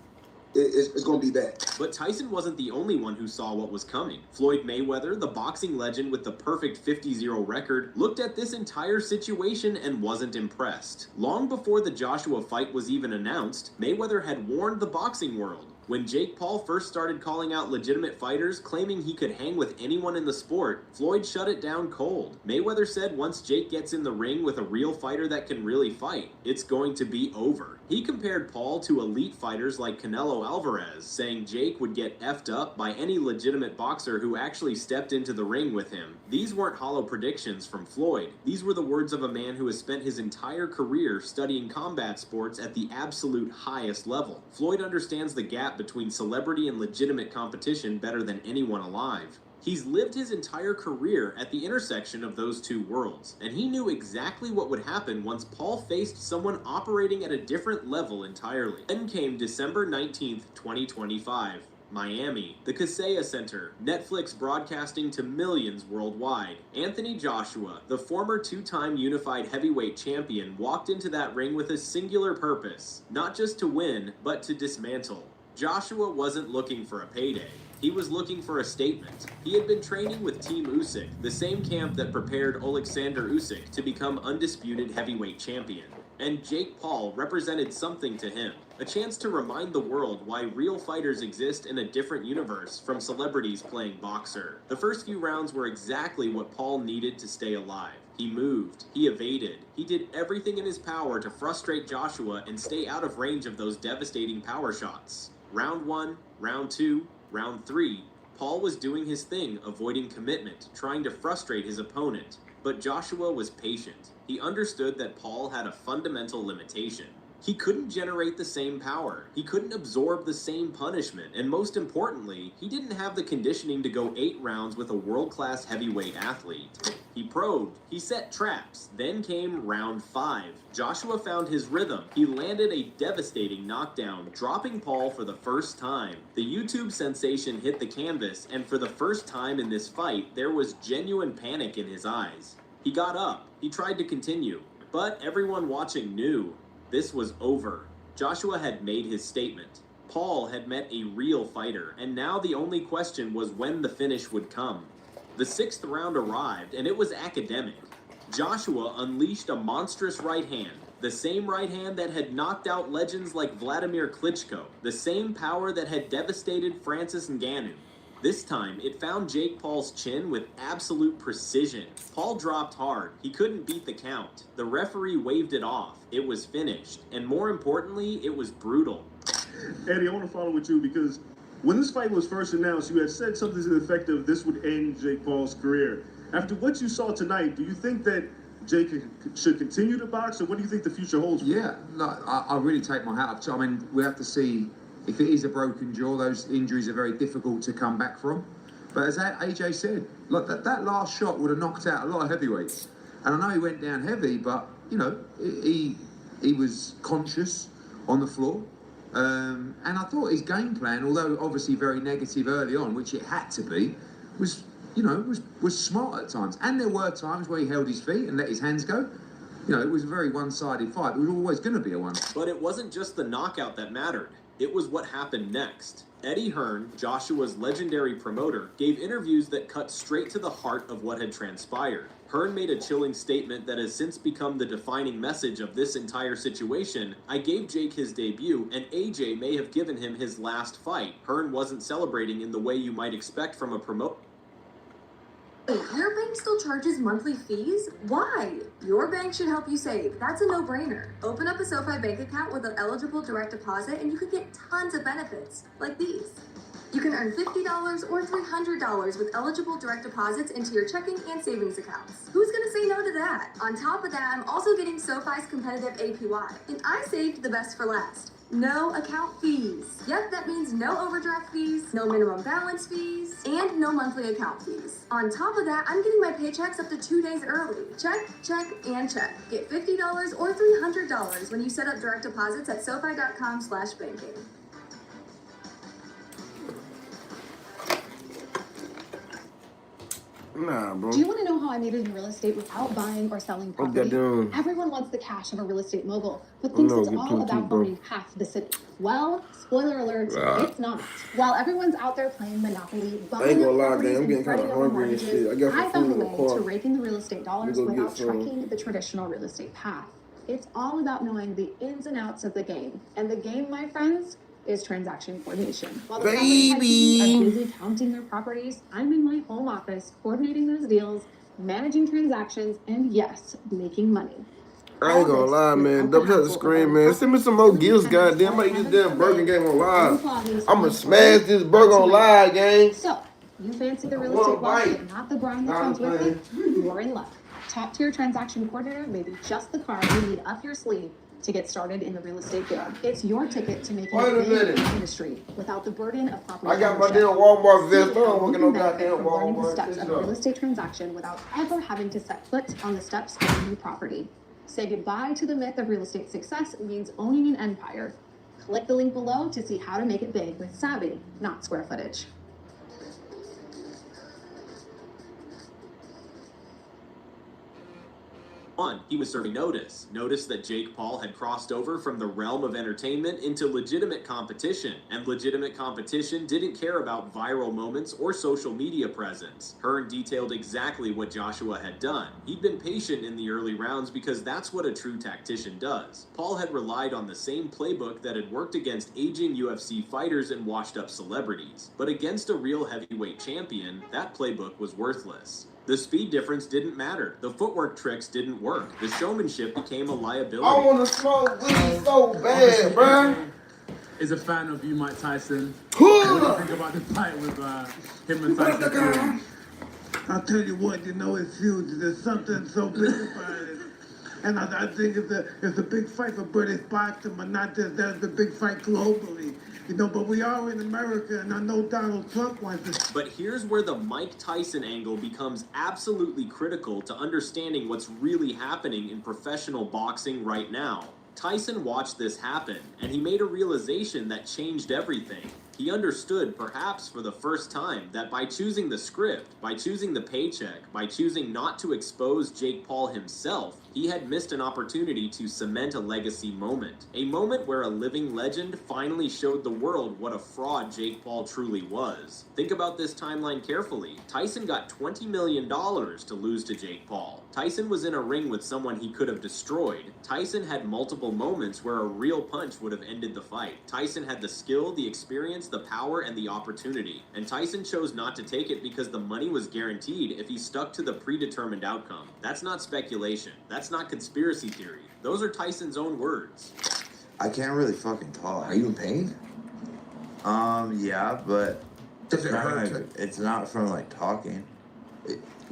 it's going to be bad. But Tyson wasn't the only one who saw what was coming. Floyd Mayweather, the boxing legend with the perfect 50-0 record, looked at this entire situation and wasn't impressed. Long before the Joshua fight was even announced, Mayweather had warned the boxing world. When Jake Paul first started calling out legitimate fighters, claiming he could hang with anyone in the sport, Floyd shut it down cold. Mayweather said once Jake gets in the ring with a real fighter that can really fight, it's going to be over. He compared Paul to elite fighters like Canelo Alvarez, saying Jake would get effed up by any legitimate boxer who actually stepped into the ring with him. These weren't hollow predictions from Floyd. These were the words of a man who has spent his entire career studying combat sports at the absolute highest level. Floyd understands the gap between celebrity and legitimate competition better than anyone alive. He's lived his entire career at the intersection of those two worlds, and he knew exactly what would happen once Paul faced someone operating at a different level entirely. Then came December 19th, 2025. Miami, the Kaseya Center, Netflix broadcasting to millions worldwide. Anthony Joshua, the former two-time unified heavyweight champion, walked into that ring with a singular purpose, not just to win, but to dismantle. Joshua wasn't looking for a payday. He was looking for a statement. He had been training with Team Usyk, the same camp that prepared Oleksandr Usyk to become undisputed heavyweight champion. And Jake Paul represented something to him, a chance to remind the world why real fighters exist in a different universe from celebrities playing boxer. The first few rounds were exactly what Paul needed to stay alive. He moved, he evaded, he did everything in his power to frustrate Joshua and stay out of range of those devastating power shots. Round 1, round 2, round 3, Paul was doing his thing, avoiding commitment, trying to frustrate his opponent. But Joshua was patient. He understood that Paul had a fundamental limitation. He couldn't generate the same power. He couldn't absorb the same punishment. And most importantly, he didn't have the conditioning to go 8 rounds with a world-class heavyweight athlete. He probed. He set traps. Then came round 5. Joshua found his rhythm. He landed a devastating knockdown, dropping Paul for the first time. The YouTube sensation hit the canvas, and for the first time in this fight, there was genuine panic in his eyes. He got up. He tried to continue. But everyone watching knew this was over. Joshua had made his statement. Paul had met a real fighter, and now the only question was when the finish would come. The 6th round arrived, and it was academic. Joshua unleashed a monstrous right hand, the same right hand that had knocked out legends like Vladimir Klitschko, the same power that had devastated Francis Ngannou. This time, it found Jake Paul's chin with absolute precision. Paul dropped hard. He couldn't beat the count. The referee waved it off. It was finished. And more importantly, it was brutal. Eddie, I want to follow with you because when this fight was first announced, you had said something to the effect of this would end Jake Paul's career. After what you saw tonight, do you think that Jake should continue to box, or what do you think the future holds for him? Yeah, no, I really take my hat off to him. I mean, we have to see if it is a broken jaw. Those injuries are very difficult to come back from. But as AJ said, like that last shot would have knocked out a lot of heavyweights. And I know he went down heavy, but you know he was conscious on the floor. And I thought his game plan, although obviously very negative early on, which it had to be, was smart at times. And there were times where he held his feet and let his hands go. You know, it was a very one-sided fight. It was always going to be a one. But it wasn't just the knockout that mattered. It was what happened next. Eddie Hearn, Joshua's legendary promoter, gave interviews that cut straight to the heart of what had transpired. Hearn made a chilling statement that has since become the defining message of this entire situation. I gave Jake his debut, and AJ may have given him his last fight. Hearn wasn't celebrating in the way you might expect from a promoter. Wait, your bank still charges monthly fees? Why? Your bank should help you save. That's a no-brainer. Open up a SoFi bank account with an eligible direct deposit and you could get tons of benefits, like these. You can earn $50 or $300 with eligible direct deposits into your checking and savings accounts. Who's gonna say no to that? On top of that, I'm also getting SoFi's competitive APY, and I saved the best for last. No account fees. Yep, that means no overdraft fees, no minimum balance fees, and no monthly account fees. On top of that, I'm getting my paychecks up to 2 days early. Check, check, and check. Get $50 or $300 when you set up direct deposits at SoFi.com/banking. Nah, bro. Do you want to know how I made it in real estate without buying or selling property? Everyone wants the cash of a real estate mogul, but thinks it's all about owning half the city. Well, spoiler alert, it's not. While everyone's out there playing Monopoly, buying up properties and spreading over mortgages, I found a way to rake in the real estate dollars without trekking the traditional real estate path. It's all about knowing the ins and outs of the game. And the game, my friends, is transaction coordination. While the property teams are busy counting their properties, I'm in my home office coordinating those deals, managing transactions, and yes, making money. I ain't gonna lie, man. Double tap the screen, man. Send me some more gifts, goddamn. I might eat this damn burger game on live. I'ma smash this burger on live, gang. So, you fancy the real estate wealth, but not the grind that comes with it? You're in luck. Top tier transaction coordinator may be just the card you need up your sleeve to get started in the real estate game. It's your ticket to making it big in the industry without the burden of property I got my ownership. damn Walmart vest on. You Working can on benefit goddamn from learning the Walmart. steps of a real estate transaction without ever having to set foot on the steps of a new property. Say goodbye to the myth of real estate success means owning an empire. Click the link below to see how to make it big with savvy, not square footage. He was serving notice. Notice that Jake Paul had crossed over from the realm of entertainment into legitimate competition. And legitimate competition didn't care about viral moments or social media presence. Hearn detailed exactly what Joshua had done. He'd been patient in the early rounds because that's what a true tactician does. Paul had relied on the same playbook that had worked against aging UFC fighters and washed up celebrities. But against a real heavyweight champion, that playbook was worthless. The speed difference didn't matter. The footwork tricks didn't work. The showmanship became a liability. I want to smoke weed so bad, bro. Is a fan of you, Mike Tyson. What do you think about the fight with him and Tyson? I'll tell you what, you know, it's huge. There's something so big about it. And I think it's a big fight for British boxing, but not just that's the big fight globally. You know, but we are in America, and I know Donald Trump wants it. But here's where the Mike Tyson angle becomes absolutely critical to understanding what's really happening in professional boxing right now. Tyson watched this happen, and he made a realization that changed everything. He understood, perhaps for the first time, that by choosing the script, by choosing the paycheck, by choosing not to expose Jake Paul himself, he had missed an opportunity to cement a legacy moment. A moment where a living legend finally showed the world what a fraud Jake Paul truly was. Think about this timeline carefully. Tyson got $20 million to lose to Jake Paul. Tyson was in a ring with someone he could have destroyed. Tyson had multiple moments where a real punch would have ended the fight. Tyson had the skill, the experience, the power, and the opportunity. And Tyson chose not to take it because the money was guaranteed if he stuck to the predetermined outcome. That's not speculation. That's not conspiracy theory. Those are Tyson's own words. I can't really fucking talk. Are you in pain? Yeah, but Does it hurt? it's not from like talking.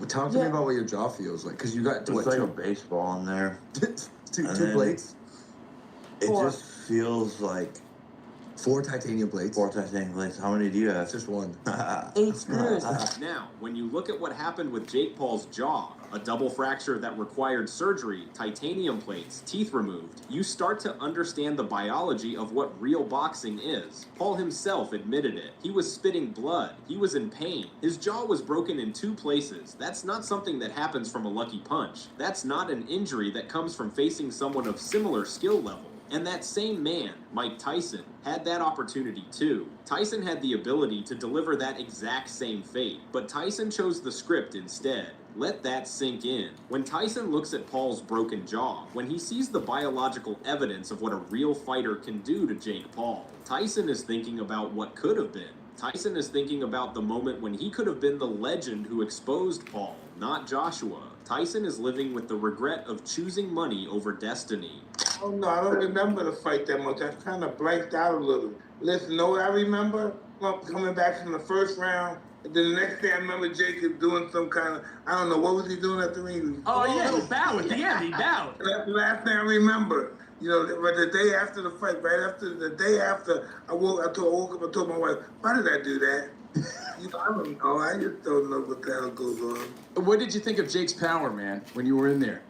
Talk to me about what your jaw feels like, because you got It's like a baseball in there. two plates. It just feels like 4 titanium plates. 4 titanium plates. How many do you have? Just 1. 8 screws. Now, when you look at what happened with Jake Paul's jaw, a double fracture that required surgery, titanium plates, teeth removed, you start to understand the biology of what real boxing is. Paul himself admitted it. He was spitting blood. He was in pain. His jaw was broken in 2 places. That's not something that happens from a lucky punch. That's not an injury that comes from facing someone of similar skill level. And that same man, Mike Tyson, had that opportunity too. Tyson had the ability to deliver that exact same fate, but Tyson chose the script instead. Let that sink in. When Tyson looks at Paul's broken jaw, when he sees the biological evidence of what a real fighter can do to Jake Paul, Tyson is thinking about what could have been. Tyson is thinking about the moment when he could have been the legend who exposed Paul, not Joshua. Tyson is living with the regret of choosing money over destiny. Oh no, I don't remember the fight that much. I kind of blanked out a little. Listen, know what I remember? Coming back from the first round. And then the next day I remember Jacob doing some kind of, I don't know, what was he doing at the ring? Oh yeah, he bowed at the end. He bowed. That's the last thing I remember. You know, but the day after the fight, the day after, I woke up and told my wife, why did I do that? You know, I don't know. I just don't know what the hell goes on. What did you think of Jake's power, man, when you were in there?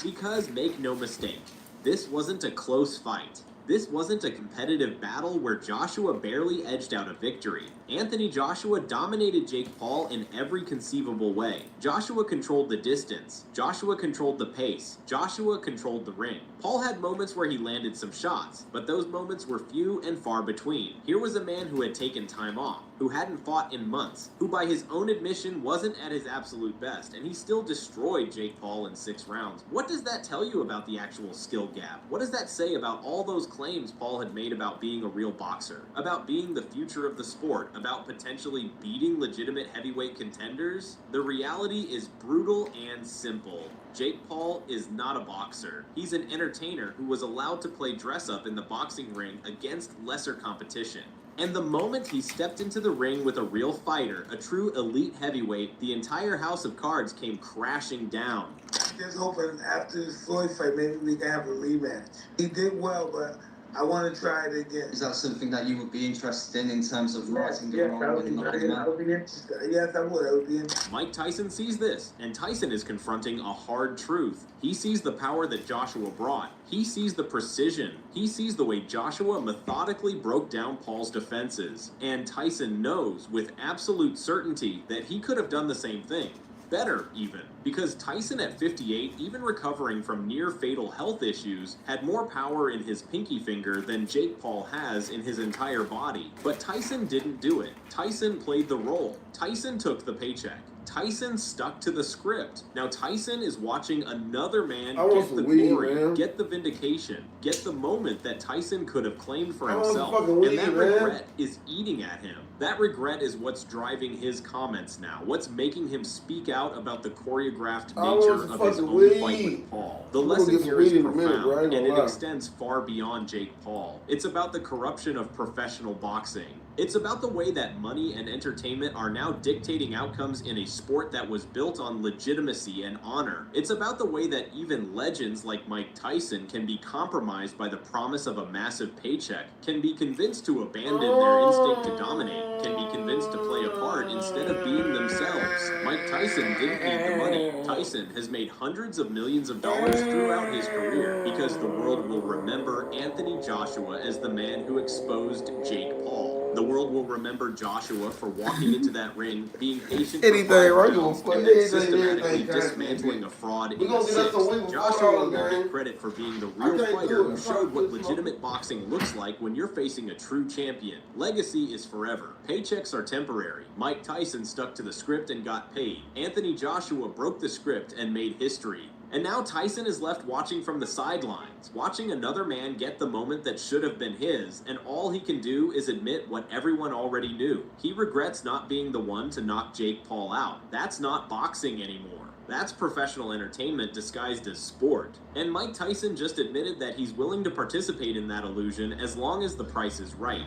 Because make no mistake, this wasn't a close fight. This wasn't a competitive battle where Joshua barely edged out a victory. Anthony Joshua dominated Jake Paul in every conceivable way. Joshua controlled the distance. Joshua controlled the pace. Joshua controlled the ring. Paul had moments where he landed some shots, but those moments were few and far between. Here was a man who had taken time off, who hadn't fought in months, who by his own admission wasn't at his absolute best, and he still destroyed Jake Paul in 6 rounds. What does that tell you about the actual skill gap? What does that say about all those claims Paul had made about being a real boxer, about being the future of the sport, about potentially beating legitimate heavyweight contenders? The reality is brutal and simple. Jake Paul is not a boxer. He's an entertainer who was allowed to play dress-up in the boxing ring against lesser competition. And the moment he stepped into the ring with a real fighter, a true elite heavyweight, the entire house of cards came crashing down. Just hoping after this Floyd fight, maybe we can have a rematch. He did well, but I want to try it again. Is that something that you would be interested in terms of righting the wrong and knocking him out? I would be interested. Yes, I would. I would be interested. Mike Tyson sees this, and Tyson is confronting a hard truth. He sees the power that Joshua brought. He sees the precision. He sees the way Joshua methodically broke down Paul's defenses. And Tyson knows with absolute certainty that he could have done the same thing. Better, even. Because Tyson at 58, even recovering from near-fatal health issues, had more power in his pinky finger than Jake Paul has in his entire body. But Tyson didn't do it. Tyson played the role. Tyson took the paycheck. Tyson stuck to the script. Now Tyson is watching another man get the glory, get the vindication, get the moment that Tyson could have claimed for himself. And that regret is eating at him. That regret is what's driving his comments now. What's making him speak out about the choreographed nature of his own fight with Paul. The lesson here is profound, and it extends far beyond Jake Paul. It's about the corruption of professional boxing. It's about the way that money and entertainment are now dictating outcomes in a sport that was built on legitimacy and honor. It's about the way that even legends like Mike Tyson can be compromised by the promise of a massive paycheck, can be convinced to abandon their instinct to dominate, can be convinced to play a part instead of being themselves. Mike Tyson didn't need the money. Tyson has made hundreds of millions of dollars throughout his career because the world will remember Anthony Joshua as the man who exposed Jake Paul. The world will remember Joshua for walking into that ring, being patient for 5 rounds, and then systematically dismantling a fraud in the 6th. Joshua will get credit for being the real fighter who showed what legitimate boxing looks like when you're facing a true champion. Legacy is forever. Paychecks are temporary. Mike Tyson stuck to the script and got paid. Anthony Joshua broke the script and made history. And now Tyson is left watching from the sidelines, watching another man get the moment that should have been his, and all he can do is admit what everyone already knew. He regrets not being the one to knock Jake Paul out. That's not boxing anymore. That's professional entertainment disguised as sport. And Mike Tyson just admitted that he's willing to participate in that illusion as long as the price is right.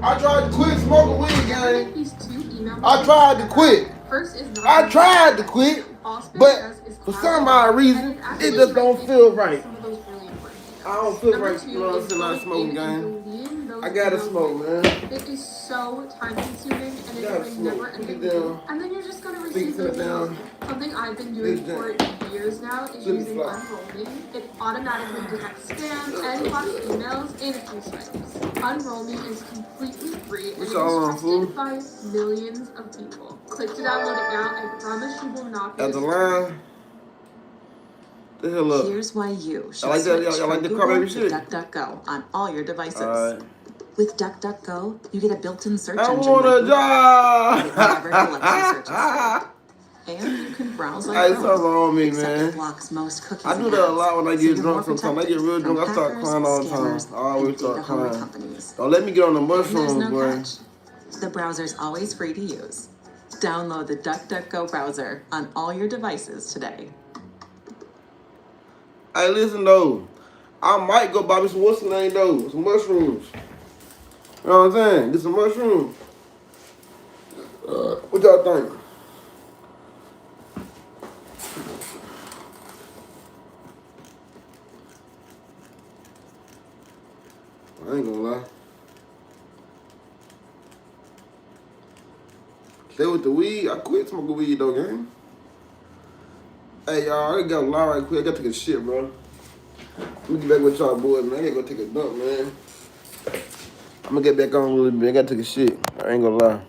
I tried to quit smoking weed, gang. I tried to quit. I tried to quit, but for some odd reason, it just don't feel right. I don't feel Number right, two you know what I'm is saying, not going smoking, in gang. and deleting those I gotta emails smoke, later. man. It is so time consuming and it Gotta is a smoke. never Put ending it down. loop. And then you're just gonna Big receive foot those down. emails. Something I've been Big doing down. for years now is Flip using flop. Unroll Me. It automatically detects spam and blocks emails in a few swipes. Unroll Me is completely free and it is trusted by millions of people. Click to download it now. I promise you will not be At the disappointed. line. The hell up. Here's why you should like that. switch Y'all like from the car Google baby to shit? DuckDuckGo on all your devices. Alright. With DuckDuckGo, you get a built-in search I engine want like a Google, job. but it never collects your search history. And you can browse like Hey, Chrome, something wrong with me, except man. it blocks most cookies I do and that a ads, lot when I so get you're drunk more sometimes. I get protected real drunk, from I start hackers, crying all the time. scammers, I always and start data-hungry crying. companies. Don't let me get on the And there's mushrooms, no boy. catch. The browser's always free to use. Download the DuckDuckGo browser on all your devices today. Hey, listen though. I might go buy me some what's the name though? Some mushrooms. You know what I'm saying? Get some mushrooms. What y'all think? I ain't gonna lie. Stay with the weed. I quit smoking weed though, gang. Hey y'all, I gotta lie right quick. I gotta take a shit, bro. Let me get back with y'all boys, man. I gotta go take a dump, man. I'm gonna get back on a little bit. I gotta take a shit. I ain't gonna lie.